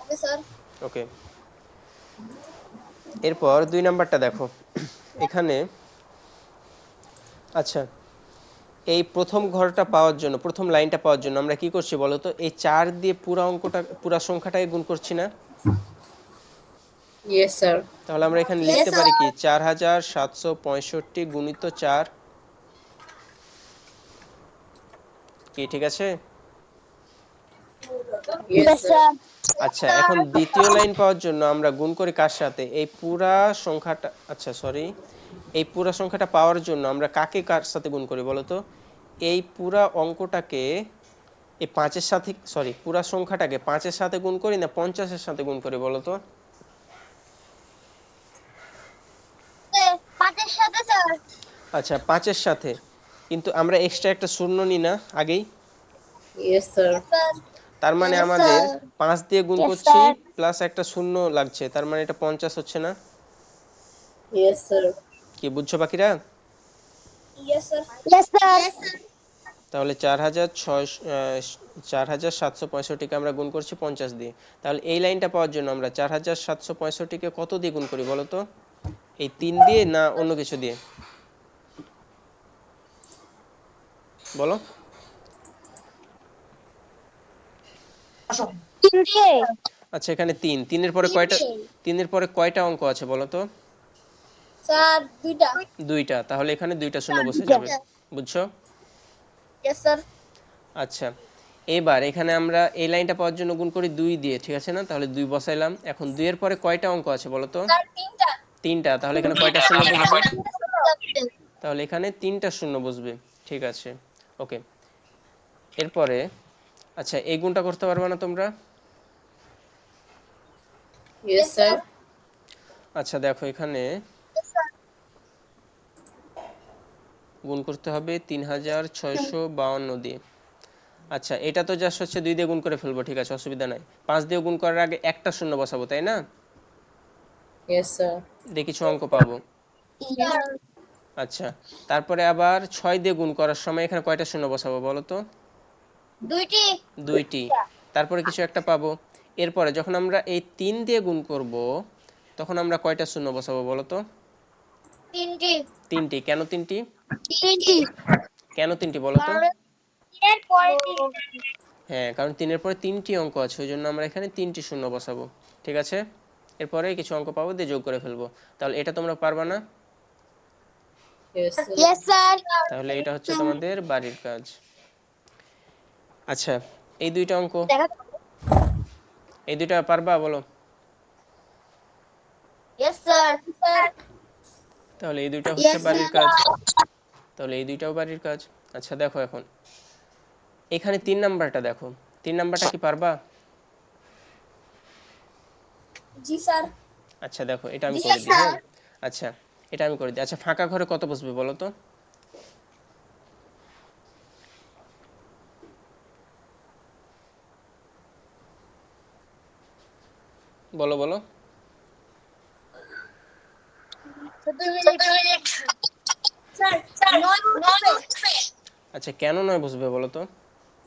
Okay sir. ওকে। এরপর 2 নাম্বারটা দেখো। এখানে আচ্ছা, এই প্রথম ঘরটা পাওয়ার জন্য, প্রথম লাইনটা পাওয়ার জন্য আমরা কি করছি বলো তো? এই 4 দিয়ে পুরো অঙ্কটা, পুরো সংখ্যাটাকে গুণ করছি না? Yes sir. তাহলে আমরা এখানে ইয়েস লিখতে পারি স্যার। কি, ৪৭৬৫ গুণিত 4, কি ঠিক আছে? Yes sir. আচ্ছা, এখন দ্বিতীয় লাইন পাওয়ার জন্য আমরা গুণ করি কার সাথে? এই পুরা সংখ্যাটা, আচ্ছা সরি, এই পুরা সংখ্যাটা পাওয়ার জন্য আমরা কাকে কার সাথে গুণ করি বলো তো? এই পুরা অঙ্কটাকে এই 5-এর সাথে, সরি, পুরা সংখ্যাটাকে 5-এর সাথে গুণ করি না 50-এর সাথে গুণ করি বলো তো? 5 এর সাথে স্যার। আচ্ছা, 5-এর সাথে, কিন্তু আমরা এক্সট্রা একটা শূন্য নিই না আগেই? Yes sir. Yes sir. তার মানে ইয়েস আমাদের স্যার। 5 দিয়ে গুণ ইয়েস করছি স্যার। প্লাস একটা শূন্য লাগছে, তার মানে এটা 50 হচ্ছে না? Yes sir. কি বুঝছো বাকিরা? Yes sir. Yes sir. তাহলে ৪৭৬৫কে আমরা গুণ করছি 50 দিয়ে। তাহলে এই লাইনটা পাওয়ার জন্য আমরা ৪৭৬৫কে কত দিয়ে গুণ করি বলো তো? এই 3 দিয়ে না অন্য কিছু দিয়ে? বলো। আচ্ছা, এখানে 3, 3-এর পরে কয়টা, 3-এর পরে কয়টা অঙ্ক আছে বলো তো? স্যার 2টা। 2টা, তাহলে এখানে 2টা শূন্য বসে যাবে, বুঝছো? Yes sir. আচ্ছা, এবার এখানে আমরা এই লাইনটা পাওয়ার জন্য গুণ করি 2 দিয়ে, ঠিক আছে না? তাহলে 2 বসাইলাম। এখন 2 এর পরে কয়টা অঙ্ক আছে বলো তো? স্যার 3টা। 3টা, তাহলে এখানে কয়টা শূন্য বসবে? তাহলে এখানে 3টা শূন্য বসবে, ঠিক আছে। ওকে। এরপরে আচ্ছা, এই গুণটা করতে পারবে না তোমরা? Yes sir. আচ্ছা দেখো, এখানে গুণ করতে হবে 3652 দিয়ে। আচ্ছা, এটা তো জাস্ট হচ্ছে 2 দিয়ে গুণ করে ফেলবো, ঠিক আছে, অসুবিধা নাই। 5 দিয়ে গুণ করার আগে একটা শূন্য বসাবো, তাই না? Yes sir. দিয়ে কিছু অঙ্ক পাবো। আচ্ছা, তারপরে আবার 6 দিয়ে গুণ করার সময় এখানে কয়টা শূন্য বসাবো বলো তো? 2টি। 2টি। তারপরে কিছু একটা পাবো। এরপরে যখন আমরা এই 3 দিয়ে গুণ করব তখন আমরা কয়টা শূন্য বসাবো বলো তো? 3টি। 3টি। কেন 3টি? 3টি। কেন 3টি বলো তো? এর পরে হ্যাঁ, কারণ 3-এর পরে 3টি অঙ্ক আছে, ওই জন্য আমরা এখানে 3টি শূন্য বসাবো, ঠিক আছে? এরপরে কিছু অঙ্ক পাবো, দিয়ে যোগ করে ফেলবো। তাহলে এটা তোমরা পারবা না? Yes sir. Yes sir. তাহলে এটা হচ্ছে তোমাদের বাড়ির কাজ। আচ্ছা, এই 2টা অঙ্ক, এই 2টা পারবা বলো? Yes sir. তাহলে এই দুইটা হচ্ছে Yes, বাড়ির sir. কাজ। তাহলে এই দুইটাও বাড়ির কাজ। আচ্ছা দেখো এখন এখানে 3 নাম্বারটা দেখো, 3 নাম্বারটা কি পারবা? জি স্যার। আচ্ছা দেখো এটা আমি জি করে দিই, স্যার। হ্যাঁ। আচ্ছা এটা আমি করে দিই। আচ্ছা ফাঁকা ঘরে কত বসবে বলো তো? বলো বলো। সতেরো মিনিট। স্যার 9 বসবে। আচ্ছা কেন নয় বসবে বলো তো?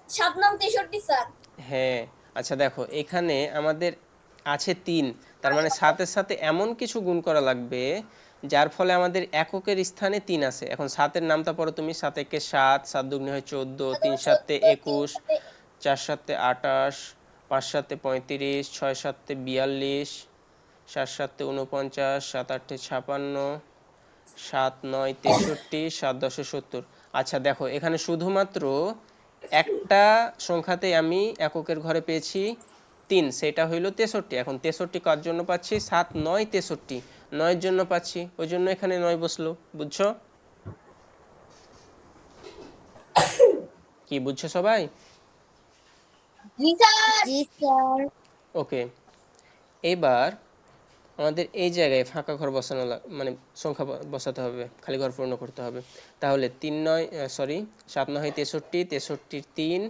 7 9 63 স্যার। হ্যাঁ। আচ্ছা দেখো এখানে আমাদের আছে 3, তার মানে 7-এর সাথে এমন কিছু গুণ করা লাগবে যার ফলে আমাদের এককের স্থানে 3 আছে। এখন 7-এর নামটা পড়ো তুমি। 7 একে 7, 7 দুগুণে হয় 14, 3 7 21, 4 7 28, 5 7 35, 6 7 42, 7 7 49, 7 8 56, 7 9 63, 7 10 70। আচ্ছা দেখো এখানে শুধুমাত্র একটা সংখ্যাতে আমি এককের ঘরে পেয়েছি 3, সেটা হইল 63। এখন 63 কার জন্য পাচ্ছি? 7 9 63, 9 এর জন্য পাচ্ছি, ওই জন্য এখানে 9 বসলো। বুঝছো? কি বুঝছো সবাই? জি স্যার। জি স্যার। ওকে। এবার আমাদের এই জায়গায় ফাঁকা ঘর বসানো মানে সংখ্যা বসাতে হবে, খালি ঘর পূর্ণ করতে হবে। তাহলে 3 9 সরি 7 9 63, 63 3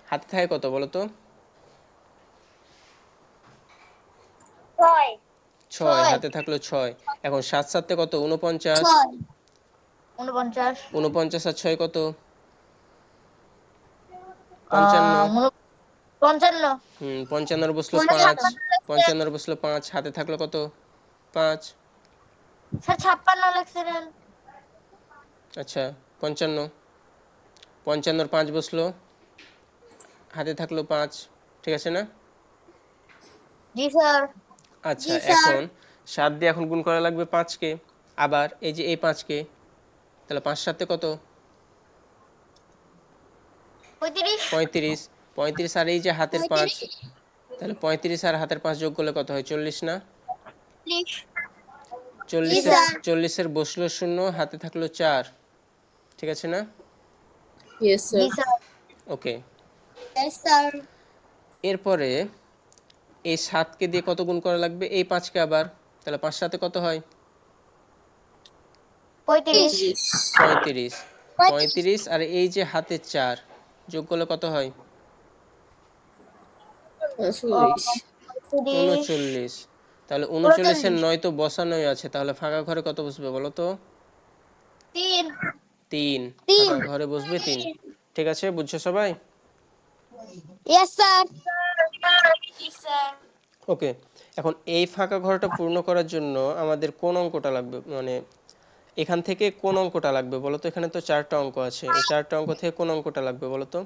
হাতে থাকে কত বলো তো? 6 6 হাতে থাকলো 6। এখন 7 7 কত? 49, 6 49 49 আর 6 কত? 55। 55 55 বসলো স্যার 5, 56 55 বসলো 5, হাতে থাকলো কত? 5। স্যার 56 লিখছিলেন। আচ্ছা 55, 55 5 বসলো, হাতে থাকলো 5, ঠিক আছে না? জি স্যার। আচ্ছা এখন 7 দিয়ে এখন গুণ করা লাগবে 5 কে, আবার এই যে এই 5 কে, তাহলে 5 7 কত? 35 35, 35 আর এই যে হাতের 5, তাহলে 35 আর হাতের 5 যোগ করলে কত হয়? 40 না? 40 এর 40 এর বসলো 0, হাতে থাকলো 4, ঠিক আছে না? ইয়েস জি sir. Sir. Okay. Yes sir. এরপরে এই 7 কে দিয়ে কত গুণ করা লাগবে? এই 5 কে আবার, তাহলে 5 7 কত হয়? 35 35, 35 আর এই যে হাতে 4 যোগ করলে কত হয়? 39। 39। তাহলে 39 এর 9 তো বসানোই আছে, তাহলে ফাঁকা ঘরে কত বসবে বলো তো? 3 3। ফাঁকা ঘরে বসবে 3, ঠিক আছে? বুঝছো সবাই? Yes sir. জি স্যার। ওকে। এখন এই ফাঁকা ঘরটা পূর্ণ করার জন্য আমাদের কোন অঙ্কটা লাগবে, মানে এখান থেকে কোন অঙ্কটা লাগবে বলো তো? এখানে তো 4টা অঙ্ক আছে, এই 4টা অঙ্ক থেকে কোন অঙ্কটা লাগবে বলো তো?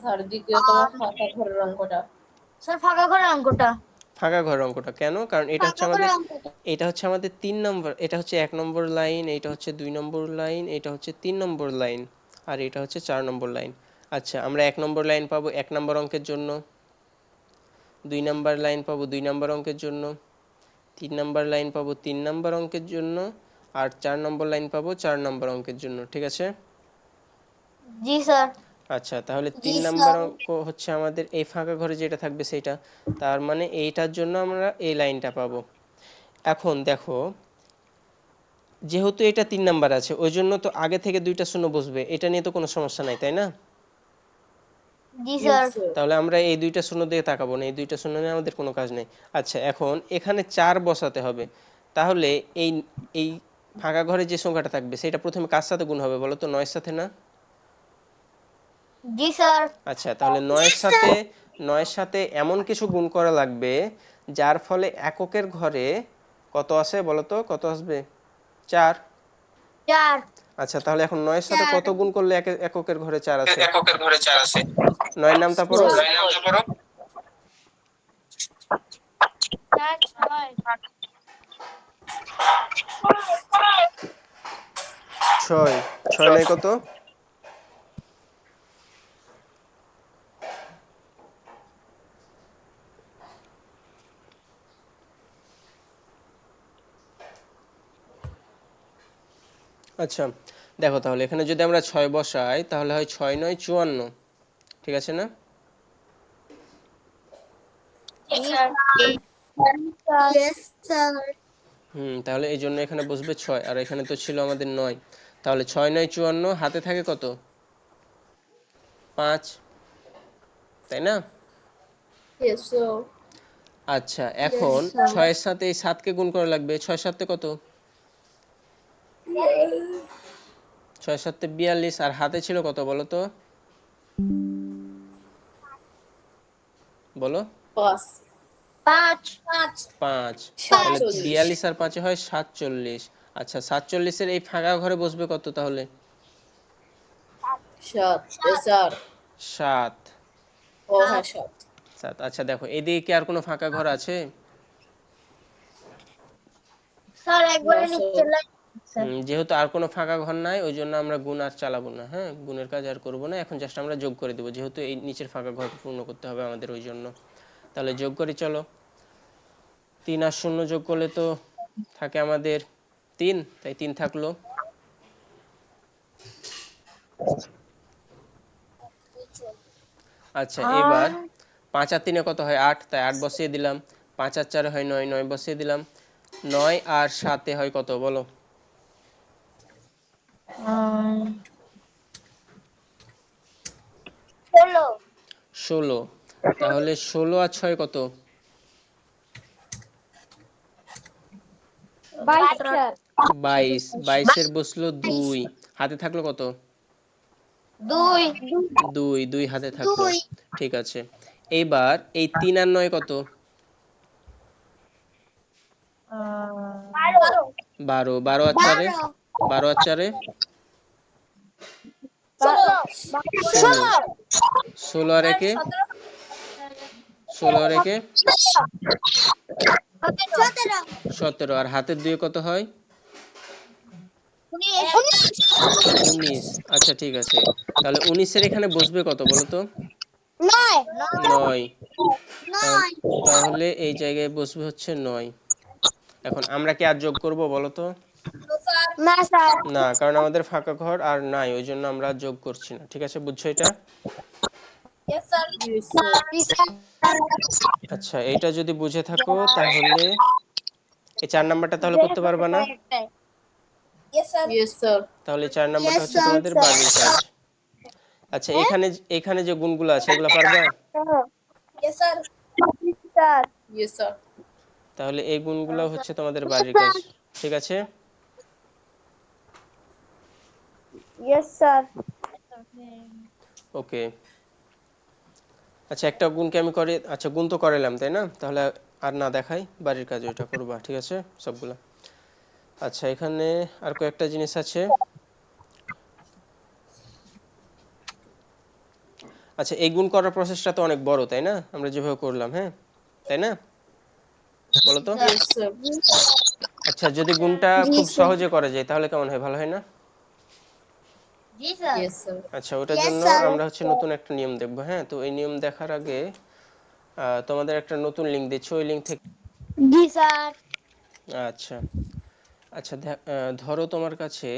স্যার দ্বিতীয়তম ফাঁকা ঘরের অঙ্কটা। স্যার ফাঁকা ঘরের অঙ্কটা। ফাঁকা ঘরের অঙ্কটা কেন? কারণ এটা হচ্ছে ফাঁকা আমাদের ঘরের অঙ্কটা। 3 নম্বর, এটা হচ্ছে 1 নম্বর লাইন, এটা হচ্ছে 2 নম্বর লাইন, এটা হচ্ছে 3 নম্বর লাইন, আর এটা হচ্ছে 4 নম্বর লাইন। আচ্ছা আমরা 1 নম্বর লাইন পাবো 1 নম্বর অঙ্কের জন্য, 2 নম্বর লাইন পাবো 2 নম্বর অঙ্কের জন্য, 3 নম্বর লাইন পাবো 3 নম্বর অঙ্কের জন্য, আর 4 নম্বর লাইন পাবো 4 নম্বর অঙ্কের জন্য, ঠিক আছে? জি স্যার। আচ্ছা তাহলে 3 নাম্বার অঙ্ক হচ্ছে আমাদের এই ফাঁকা ঘরে যেটা থাকবে সেটা, তার মানে এইটার জন্য আমরা এই লাইনটা পাবো। এখন দেখো যেহেতু এটা 3 নাম্বার আছে ওই জন্য তো আগে থেকে 2টা শূন্য বসবে, এটা নিয়ে তো কোনো সমস্যা নাই, তাই না? জি ইয়েস স্যার। স্যার। তাহলে আমরা এই 2টা শূন্য দিয়ে তাকাবো না, এই 2টা শূন্য নিয়ে আমাদের কোনো কাজ নেই। আচ্ছা এখন এখানে 4 বসাতে হবে, তাহলে এই এই ফাঁকা ঘরে যে সংখ্যাটা থাকবে সেটা প্রথমে কার সাথে গুণ হবে বলো তো? 9 এর সাথে না? জি স্যার। আচ্ছা তাহলে 9 এর সাথে এমন কিছু গুণ করা লাগবে যার ফলে এককের ঘরে কত আসে বলো তো? কত আসবে? 4। 4 আচ্ছা তাহলে এখন 9 এর সাথে কত গুণ করলে এককের ঘরে 4 আসে? এককের ঘরে 4 আছে। 9 এর নামটা পড়ো। 6 9 নামটা পড়ো। 6, 6 নাই কত? আচ্ছা দেখো তাহলে এখানে যদি আমরা 6 বসাই তাহলে হয় 6 9 54, ঠিক আছে না? Yes, sir. তাহলে এই জন্য এখানে বসবে 6 আর এখানে তো ছিল আমাদের 9, তাহলে 6 9 54, হাতে থাকে কত? 5, তাই না? Yes, sir. আচ্ছা এখন 6 এর সাথে এই 7 কে গুণ করা লাগবে। 6 7 কত? 6 7 42 আর হাতে ছিল কত বলো তো? বলো। 5. 5, তাহলে 47. 42 আর 5 হয় 47। আচ্ছা 47 এর এই ফাঁকা ঘরে বসবে কত তাহলে? 7. Yes, sir. 7। ও হ্যাঁ 7. 7, আচ্ছা দেখো এদিকে কি আর কোনো ফাঁকা ঘর আছে? স্যার একবারে No, নিচে sir. যেহেতু আর কোনো ফাঁকা ঘর নাই ওই জন্য আমরা গুণ আর চালাবো না। হ্যাঁ, গুণের কাজ আর করবো না, এখন জাস্ট আমরা যোগ করে দেবো যেহেতু এই নিচের ফাঁকা ঘর পূর্ণ করতে হবে আমাদের ওই জন্য। তাহলে যোগ করি চলো। 3 আর 0 যোগ করলে তো থাকে আমাদের 3, তাই 3 থাকলো। আচ্ছা এবার 5 আর 3 কত হয়? 8, তাই 8 বসিয়ে দিলাম। 5 আর 4 হয় 9, 9 বসিয়ে দিলাম। 9 আর 7 হয় কত বলো? 16। তাহলে 16 আর 6 কত? 22। 22 এর বসলো 2, হাতে থাকলো কত? 2, 2 হাতে থাকলো। ঠিক আছে, এইবার এই 3 আর 9 কত? 12। 12 আর 4-এ? 12 আর 4-এ? 16। 16 আর 1-এ? 16 আর 1-এ? 17। আর হাতের 2-এ কত হয়? 19। আচ্ছা ঠিক আছে, তাহলে 19 এর এখানে বসবে কত বলো তো? 9। তাহলে এই জায়গায় বসবে হচ্ছে 9। এখন আমরা কি আর যোগ করব বলো তো? না, কারণ আমাদের ফাঁকা ঘর আর নাই ওই জন্য আমরা আর যোগ করছি না। ঠিক আছে, বুঝছো এটা? Yes, sir. আচ্ছা এইটা যদি বুঝে থাকো তাহলে এই 4 নাম্বারটা তাহলে করতে পারবা না? Yes, sir. তাহলে 4 নাম্বারটা হচ্ছে তোমাদের বাড়ির কাজ। আচ্ছা এখানে এখানে যে গুণগুলো আছে এগুলো পারবা? Yes, sir. তাহলে এই গুণগুলো হচ্ছে তোমাদের বাড়ির কাজ। ঠিক আছে? ওকে। আচ্ছা একটা গুণকে আমি করে, আচ্ছা গুণ তো করালাম তাই না, তাহলে আর না দেখাই, বাড়ির কাজ ওইটা করবা। ঠিক আছে সবগুলা। আচ্ছা এখানে আর কয়েকটা জিনিস আছে। আচ্ছা এই গুণ করার প্রসেসটা তো অনেক বড় তাই না, আমরা যেভাবে করলাম, হ্যাঁ তাই না বলো তো? Yes, sir. আচ্ছা যদি গুণটা খুব সহজে করা যায় তাহলে কেমন হয়, ভালো হয় না? Yes, sir. আচ্ছা ওটার জন্য আমরা হচ্ছে নতুন একটা নিয়ম দেখবো। হ্যাঁ, তো এই নিয়ম দেখার আগে তোমাদের একটা নতুন লিঙ্ক দিচ্ছি, ওই লিঙ্ক থেকে। আচ্ছা আচ্ছা ধরো তোমার কাছে,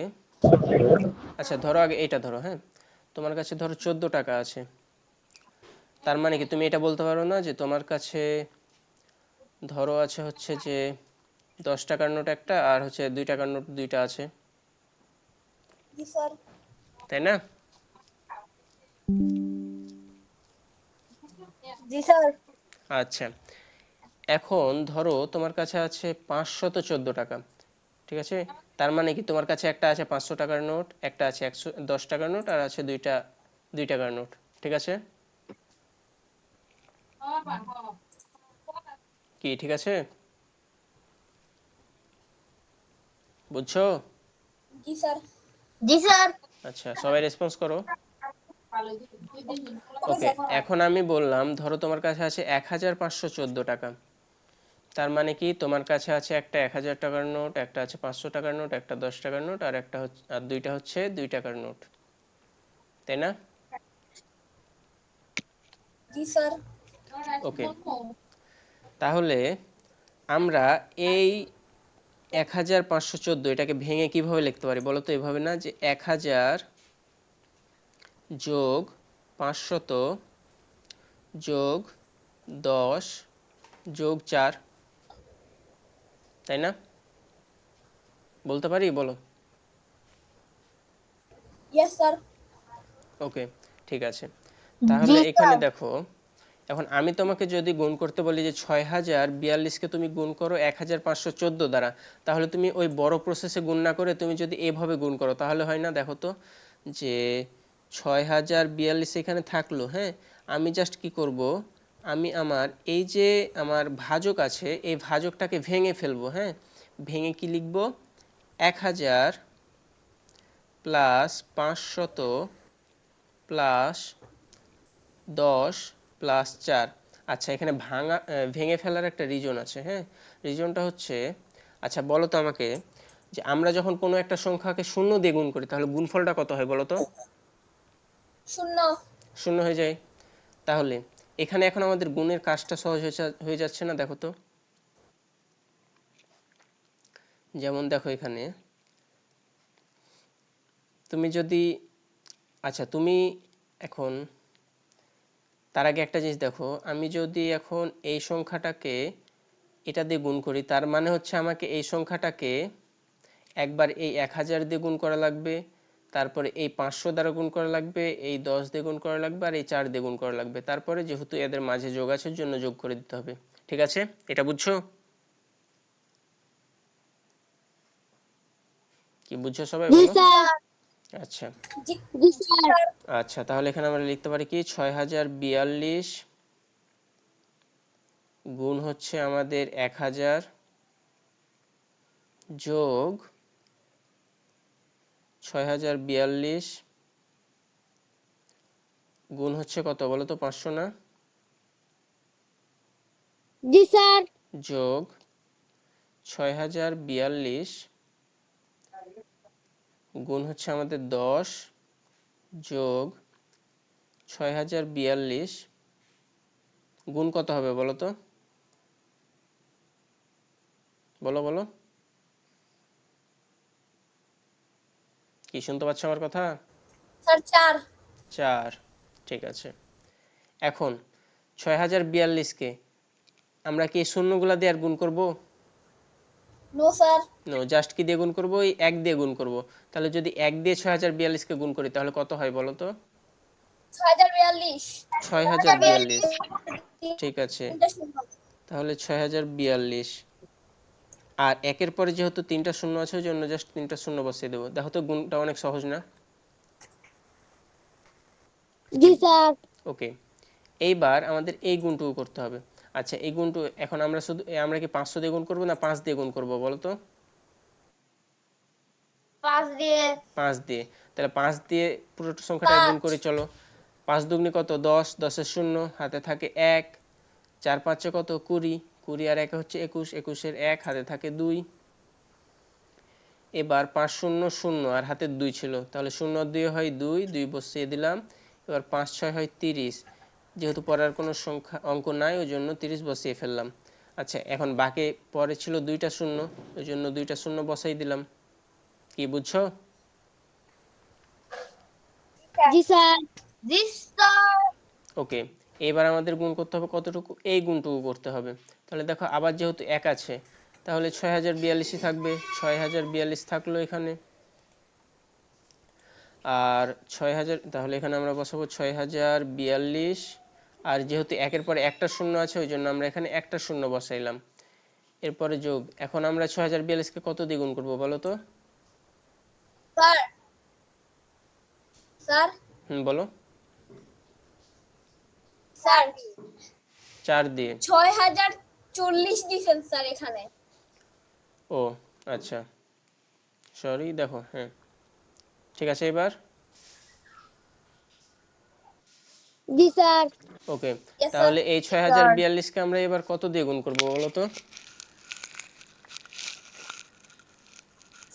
আচ্ছা ধরো আগে এটা ধরো, হ্যাঁ তোমার কাছে ধরো 14 টাকা আছে। তার মানে কি তুমি এটা বলতে পারো না যে তোমার কাছে ধরো আছে হচ্ছে যে 10 টাকার নোট একটা আর হচ্ছে 2 টাকার নোট দুইটা আছে, তাই না? আচ্ছা এখন ধরো তোমার কাছে আছে 514 টাকা। ঠিক আছে, তার মানে কি তোমার কাছে একটা আছে 500 টাকার নোট, একটা আছে 110 টাকার নোট আর আছে দুইটা 2 টাকার নোট। ঠিক আছে কি? ঠিক আছে, বুঝছো? আচ্ছা সবাই রেসপন্স করো। ওকে, এখন আমি বললাম ধরো তোমার কাছে আছে 1514 টাকা। তার মানে কি তোমার কাছে আছে একটা 1000 টাকার নোট, একটা আছে 500 টাকার নোট, একটা 10 টাকার নোট আর একটা হচ্ছে, আর দুইটা হচ্ছে 2 টাকার নোট, তাই না? ওকে, তাহলে আমরা এই 1514 এটাকে ভেঙে কিভাবে লিখতে পারি বলো তো? এভাবে না, যে 1000 যোগ 500 যোগ 10 যোগ 4, তাই না? বলতে পারি? বলো। Yes sir. ওকে, ঠিক আছে। জি তাহলে এখানে স্যার। দেখো, এখন আমি তোমাকে যদি গুণ করতে বলি যে 6042কে তুমি গুণ করো 1514 দ্বারা, তাহলে তুমি ওই বড় প্রসেসে গুণ না করে তুমি যদি এভাবে গুণ করো তাহলে হয় না? দেখো তো, যে 6042 এখানে থাকলো, হ্যাঁ, আমি জাস্ট কি করব, আমি আমার এই যে আমার ভাজক আছে এই ভাজকটাকে ভেঙে ফেলবো, হ্যাঁ, ভেঙে কি লিখবো, 1000 প্লাস 500 প্লাস 10 প্লাস 4। আচ্ছা, এখানে ভেঙে ফেলার একটা রিজন আছে, হ্যাঁ, রিজনটা হচ্ছে, আচ্ছা বলো তো আমাকে, যে আমরা যখন কোনো একটা সংখ্যাকে শূন্য দিয়ে গুণ করি তাহলে গুণফলটা কত হয় বলো তো? 0। শূন্য হয়ে যায়। তাহলে এখানে এখন আমাদের গুণের কাজটা সহজ হয়ে যাচ্ছে না? দেখো তো, যেমন দেখো এখানে তুমি যদি, আচ্ছা তুমি এখন, তার আগে একটা জিনিস দেখো, আমি যদি এখন এই সংখ্যাটাকে এটা দিয়ে গুণ করি, তার মানে হচ্ছে আমাকে এই সংখ্যাটাকে একবার এই 1000 দিয়ে গুণ করা লাগবে, তারপরে এই 500 দ্বারা গুণ করা লাগবে, এই 10 দিয়ে গুণ করা লাগবে, আর এই 4 দিয়ে গুণ করা লাগবে, তারপরে যেহেতু এদের মাঝে যোগ আছে জন্য যোগ করে দিতে হবে। ঠিক আছে, এটা বুঝছো? কি বুঝছো সবাই জি বলো? স্যার। আচ্ছা জি জি স্যার। আচ্ছা, তাহলে এখানে আমরা লিখতে পারি কি, 6042 গুণ হচ্ছে আমাদের 1000 যোগ 6042 গুণ হচ্ছে কত বলো তো? 500 না? জি স্যার। যোগ 6042 গুণ হচ্ছে আমাদের 10 যোগ 6042 গুণ কত হবে বলো তো? বলো বলো, কি শুনতে পাচ্ছ আমার কথা? স্যার 4। 4, ঠিক আছে। এখন 6042কে আমরা কি এই শূন্যগুলা দিয়ে আর গুণ করব? No sir. নো, জাস্ট কি দিয়ে গুণ করব? এই 1 দিয়ে গুণ করব। তাহলে যদি 1 দিয়ে 6042কে গুণ করি তাহলে কত হয় বলো তো? 6042। 6042, ঠিক আছে। তিনটা শূন্য। তাহলে 6042, আর একের পরে যেহেতু 3টা শূন্য আছে ওই জন্য জাস্ট 3টা শূন্য বসিয়ে দেবো। দেখো তো গুণটা অনেক সহজ না? জি স্যার। ওকে, এইবার আমাদের এই গুণটুকু করতে হবে। আচ্ছা, এই গুণটু এখন আমরা শুধু আমরা কি 500 দিয়ে গুণ করবো না 5 দিয়ে গুণ করবো বলো তো? 5 দিয়ে। 5 দিয়ে। তাহলে 5 দিয়ে পুরো সংখ্যাটাকে গুণ 5। করি চলো। 5 দুগুণে কত? 10, 10 এর শূন্য, হাতে থাকে 1, 4 5 কত? 20, 20 আর 1 হচ্ছে 21, 21 এর 1, হাতে থাকে 2। এবার 5 শূন্য শূন্য আর হাতে 2 ছিল, তাহলে 0 আর 2 হয় 2, 2 বসিয়ে দিলাম। এবার 5 6 হয় 30, যেহেতু পরের কোনো সংখ্যা অঙ্ক নাই ওই জন্য 30 বসিয়ে ফেললাম। আচ্ছা, এখন বাকি পরে ছিল 2টা শূন্য, ওই জন্য 2টা শূন্য বসাই দিলাম। কি বুঝছো? জি স্যার। জি স্যার। ওকে, এবার আমাদের গুণ করতে হবে কতটুকু? এই গুণটুকু করতে হবে। তাহলে দেখো আবার যেহেতু 1 আছে তাহলে 6042ই থাকবে, 6042 থাকলো এখানে। আর 6000, তাহলে এখানে আমরা বসাবো 6042, আর যেহেতু একের পরে একটা শূন্য আছে ওই জন্য আমরা এখানে একটা শূন্য বসাইলাম। এরপরে যোগ, এখন আমরা 6042কে কত দিয়ে গুণ করবো বলো তো? স্যার। স্যার। বলো। স্যার 4 দিয়ে। 6040 দিছেন স্যার এখানে। ও আচ্ছা, সরি, দেখো, হ্যাঁ ঠিক আছে। এবার জি স্যার। Okay, yes sir. তাহলে এই 6042কে আমরা এবার কত দিয়ে গুণ করবো বলো তো?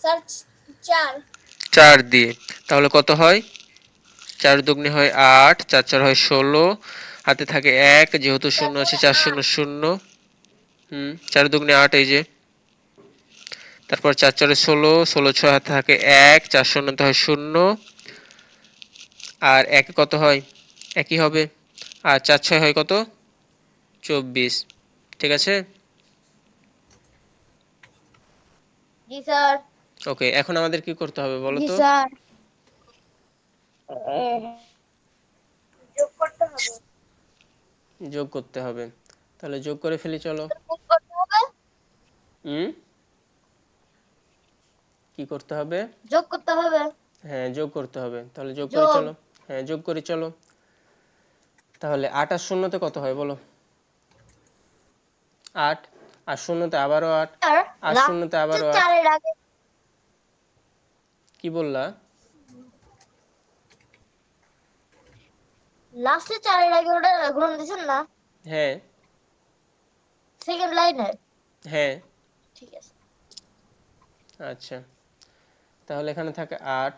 স্যার 4। 4 দিয়ে। তাহলে কত হয়? 4 দুগুণে হয় 8, 4 4 হয় 16, হাতে থাকে 1, যেহেতু শূন্য আছে 4 শূন্য শূন্য। 4 দুগুণে 8, এই যে। তারপর 4 4 16, 16 6 হাতে থাকে 1, 4 শূন্যতে হয় 0, আর 1 কত হয়? একই হবে, আর 4 6 হয় কত? 24। ঠিক আছে? জি স্যার। ওকে, এখন আমাদের কি করতে হবে বলো জি তো? স্যার যোগ করতে হবে। যোগ করতে হবে। তাহলে যোগ করে ফেলি চলো। যোগ করতে হবে। হুম, কি করতে হবে? যোগ করতে হবে। হ্যাঁ, যোগ করতে হবে। তাহলে যোগ করি যোগ। চলো। হ্যাঁ, যোগ করি চলো। তাহলে 8 আর শূন্যতে কত হয় বলো? 8, আর শূন্যতে আবারও 8, আর আর শূন্যতে লাস্টে আবারও 8। 4-এর আগে কি বললা? লাস্টে 4-এর আগে ওটা গুণন দিছেন না? হ্যাঁ। সেকেন্ড লাইনে। হ্যাঁ। ঠিক আছে। আচ্ছা, তাহলে এখানে থাকে 8।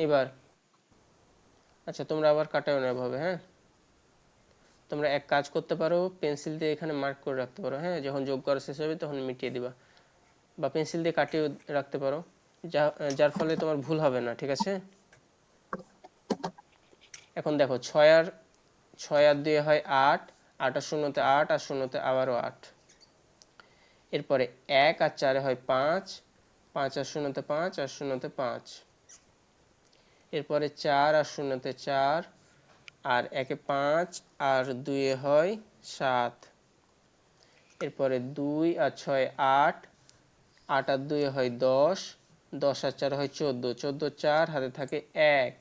এবার আচ্ছা, তোমরা আবার কাটাও না এভাবে, হ্যাঁ? তোমরা এক কাজ করতে পারো, পেন্সিল দিয়ে এখানে মার্ক করে রাখতে পারো, হ্যাঁ? যখন যোগ করা শেষ হবে তখন মিটিয়ে দিবা, বা পেন্সিল দিয়ে কাটিয়ে রাখতে পারো, যার ফলে তোমার ভুল হবে না। ঠিক আছে? এখন দেখো, 6 আর 2 হয় 8, 8 আর শূন্যতে 8, আর শূন্যতে আবারও 8। এরপরে 1 আর 4 হয় 5, 5 আর শূন্যতে 5, আর শূন্যতে 5। এরপরে 4 আর শূন্যতে 4, আর 1-এ 5, আর 2-এ হয় 7। এরপরে 2 আর 6 8, 8 আর 2 হয় 10, 10 আর 4 হয় 14, 14 4 হাতে থাকে 1।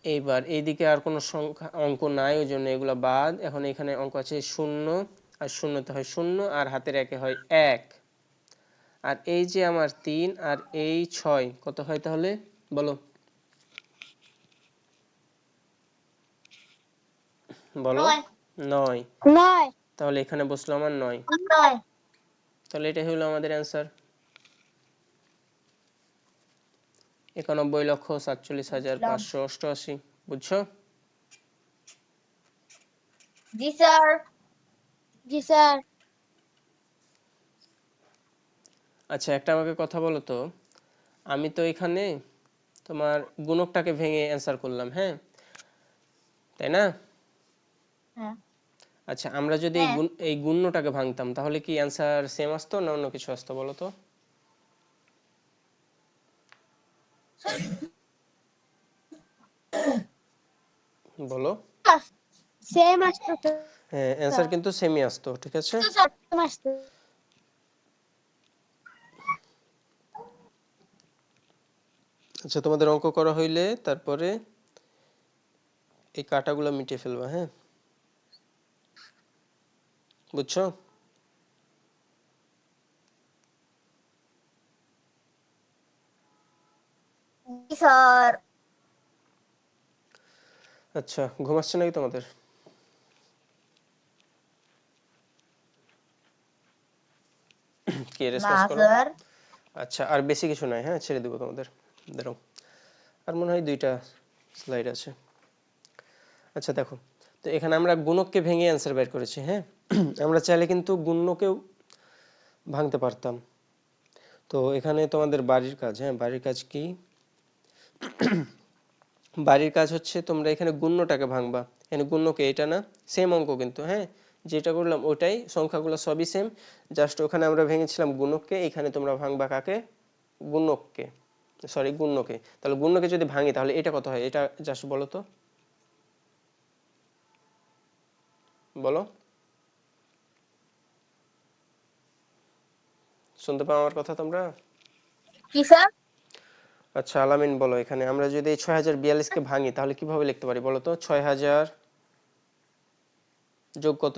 এইবার এইদিকে আর কোনো সংখ্যা অঙ্ক নাই, ওই জন্য এগুলো বাদ। এখন এখানে অঙ্ক আছে 0, আর শূন্যতে হয় 0, আর হাতের 1-এ হয় 1। আর এই যে আমার 3 আর এই 6 কত হয় তাহলে বলো? বলো। 9। 9। 9 তাহলে এখানে বসলো আমার 9। 9। তাহলে এটা হলো আমাদের অ্যান্সার, 91,47,588। বুঝছো? জি স্যার। জি স্যার আচ্ছা, একটা আমাকে কথা বলো তো, আমি তো এখানে তোমার গুণকটাকে ভেঙে অ্যান্সার করলাম, হ্যাঁ? তাই না? হ্যাঁ। আচ্ছা, আমরা যদি হ্যাঁ। এই গুণ্যটাকে ভাঙতাম তাহলে কি অ্যান্সার সেম আসতো না অন্য কিছু আসতো বলো তো? বলো। সেম আসতো হ্যাঁ, অ্যান্সার কিন্তু সেমই আসতো। ঠিক আছে? তো স্যার। সেম আসতো আচ্ছা, তোমাদের অঙ্ক করা হইলে তারপরে এই কাটাগুলো মিটিয়ে ফেলবা, হ্যাঁ? বুঝছো? জি স্যার। আচ্ছা, ঘুম আসছে নাকি তোমাদের? কি না রেসপন্স করো। স্যার। আচ্ছা, আর বেশি কিছু নাই, হ্যাঁ? ছেড়ে দেবো তোমাদের। দাঁড়াও, আর মনে হয় 2টা স্লাইড আছে। আচ্ছা দেখো, তো এখানে আমরা গুণককে ভেঙে অ্যান্সার বের করেছি, হ্যাঁ? আমরা চাইলে কিন্তু গুণ্যকেও ভাঙতে পারতাম। তো এখানে তোমাদের বাড়ির কাজ, হ্যাঁ? বাড়ির কাজ কি? বাড়ির কাজ হচ্ছে তোমরা এখানে গুণ্যটাকে ভাঙবা। এখানে গুণ্যকে এটা না, সেম অঙ্ক কিন্তু, হ্যাঁ? যেটা করলাম ওটাই, সংখ্যাগুলো সবই সেম, জাস্ট ওখানে আমরা ভেঙেছিলাম গুণককে, এখানে তোমরা ভাঙবা কাকে? গুণককে, সরি গুণ্যকে। তাহলে গুণ্যকে যদি ভাঙি তাহলে এটা কত হয়, এটা জাস্ট বলো তো, বলো। শুনতে পাও আমার কথা তোমরা? কি স্যার? আচ্ছা, আলামিন বলো, এখানে আমরা যদি এই 6042 কে ভাঙি তাহলে কিভাবে লিখতে পারি বলো তো? 6000 যোগ কত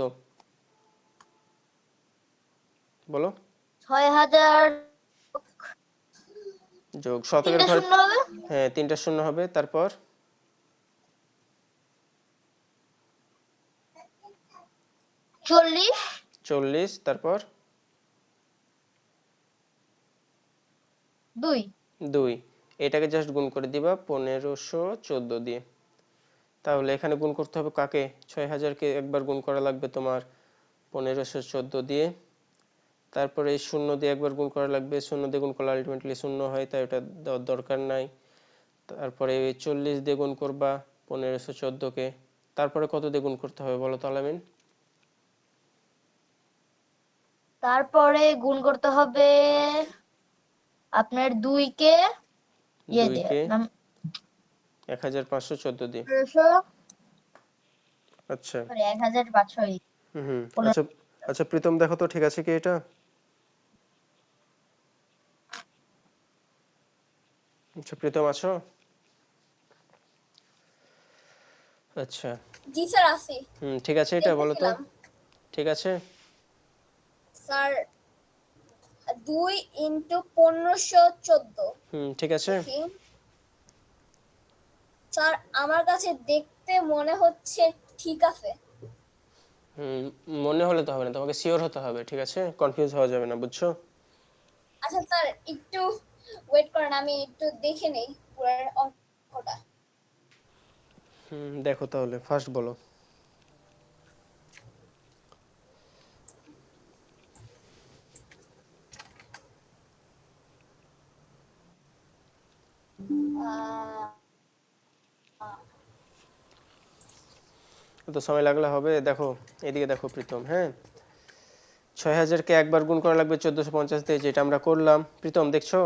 বলো? 6000 যোগ শতকের 3টা ঘরে, শূন্য হবে। হ্যাঁ 3টা শূন্য হবে, তারপর 40। 40, তারপর 2। 2। এটাকে জাস্ট গুণ করে দিবা 1514 দিয়ে। তাহলে এখানে গুণ করতে হবে কাকে? 6000 কে একবার গুণ করা লাগবে তোমার 1514 দিয়ে, তারপরে এই শূন্য দিয়ে একবার গুণ করা লাগবে, শূন্য দিয়ে গুণ করলে আলটিমেটলি শূন্য হয়, তাই ওটা দেওয়ার দরকার নাই। তারপরে 40 দিয়ে গুণ করবা 1514 কে। তারপরে কত দিয়ে গুণ করতে হবে বলো তো আলামিন? তারপরে গুণ করতে হবে আপনার 2 কে 2 দিয়ে কে 1514 দিয়ে। 1500 আচ্ছা। সরি 1500 হুম আচ্ছা। আচ্ছা প্রীতম দেখো তো ঠিক আছে কি এটা? আচ্ছা প্রীতম আছো? আচ্ছা জি স্যার আছি। ঠিক আছে এটা বলো তো, দেখতেছিলাম ঠিক আছে? Sir 2 into 1514। ঠিক আছে। দেখি স্যার আমার কাছে দেখতে মনে হচ্ছে ঠিক আছে। মনে হলে তো হবে না, তোমাকে শিওর হতে হবে, ঠিক আছে? কনফিউজ হওয়া যাবে না, বুঝছো? আচ্ছা স্যার একটু ওয়েট করেন, আমি একটু দেখে নেই পুরো অঙ্কটা। দেখো তাহলে ফার্স্ট বলো। আহ, তো সময় লাগলে হবে। দেখো এদিকে দেখো প্রীতম, হ্যাঁ 6000 কে একবার গুণ করা লাগবে 1450 দিয়ে, যেটা আমরা করলাম। প্রীতম দেখছো?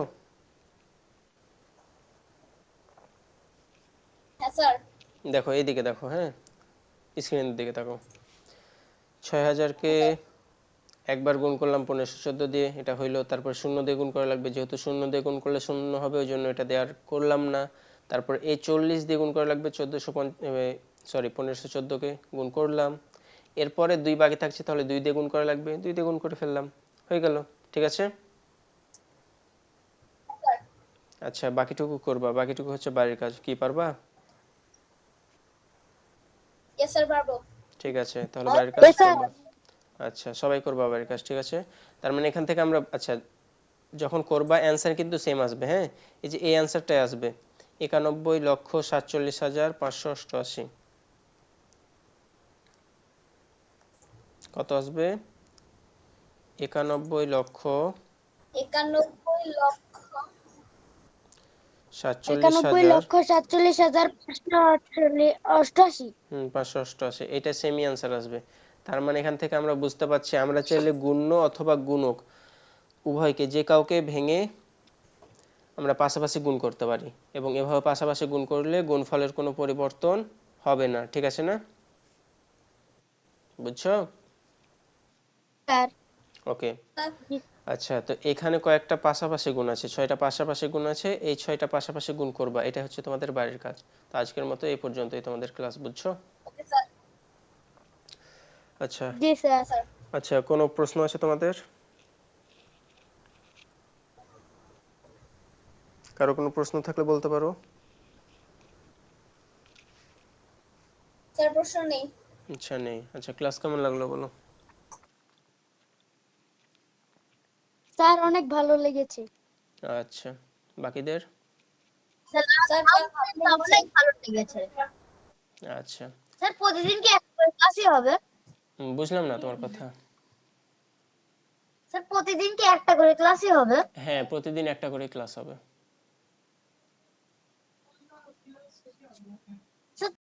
হ্যাঁ স্যার। দেখো এইদিকে দেখো, হ্যাঁ স্ক্রিনের দিকে দেখো। 6000 কে একবার গুণ করলাম 1514 দিয়ে, এটা হইলো। তারপর শূন্য দিয়ে গুণ করা লাগবে, যেহেতু শূন্য দিয়ে গুণ করলে শূন্য হবে, ওই জন্য এটা দেওয়ার করলাম না। তারপর এই 40 দিয়ে গুণ করা লাগবে 1514 কে গুণ করলাম। এরপরে 2 বাকি থাকছে, তাহলে 2 দিয়ে গুণ করা লাগবে, 2 দিয়ে গুণ করে ফেললাম, হয়ে গেল, ঠিক আছে? আচ্ছা বাকিটুকু করবা, বাকিটুকু হচ্ছে বাড়ির কাজ, কি পারবা? ইয়েস স্যার পারবো। ঠিক আছে তাহলে বাড়ির কাজ Yes, sir. করবা। আচ্ছা সবাই করবা বাড়ির কাজ, ঠিক আছে? তার মানে এখান থেকে আমরা, আচ্ছা যখন করবা অ্যান্সার কিন্তু সেম আসবে, হ্যাঁ এই যে এই অ্যান্সারটাই আসবে 91,47,588। কত আসবে? 91,47,588। 91,47,588। 588, এটা সেমি অ্যান্সার আসবে। তার মানে এখান থেকে আমরা বুঝতে পারছি আমরা চাইলে গুণ্য অথবা গুণক উভয়কে যে কাউকে ভেঙে আমরা পাশাপাশি গুণ করতে পারি, এবং এভাবে পাশাপাশি গুণ করলে গুণফলের কোনো পরিবর্তন হবে না, ঠিক আছে না? বুঝছো? Sir. ওকে। স্যার আচ্ছা তো এখানে কয়েকটা পাশাপাশি গুণ আছে, 6টা পাশাপাশি গুণ আছে, এই 6টা পাশাপাশি গুণ করবা, এটা হচ্ছে তোমাদের বাড়ির কাজ। তো আজকের মতো এই পর্যন্তই তোমাদের ক্লাস, বুঝছো? Okay sir. আচ্ছা। Yes, sir. হ্যাঁ স্যার। আচ্ছা কোনো প্রশ্ন আছে তোমাদের? কারো কোনো প্রশ্ন থাকলে বলতে পারো। স্যার প্রশ্ন নেই। আচ্ছা নেই। আচ্ছা ক্লাস কেমন লাগলো বলো? স্যার অনেক ভালো লেগেছে। আচ্ছা বাকিদের? স্যার অনেক ভালো লেগেছে। আচ্ছা স্যার প্রতিদিন কি একটা করে ক্লাসই হবে? বুঝলাম না তোমার কথা। স্যার প্রতিদিন কি একটা করে ক্লাসই হবে? হ্যাঁ প্রতিদিন একটা করে ক্লাস হবে। স্যার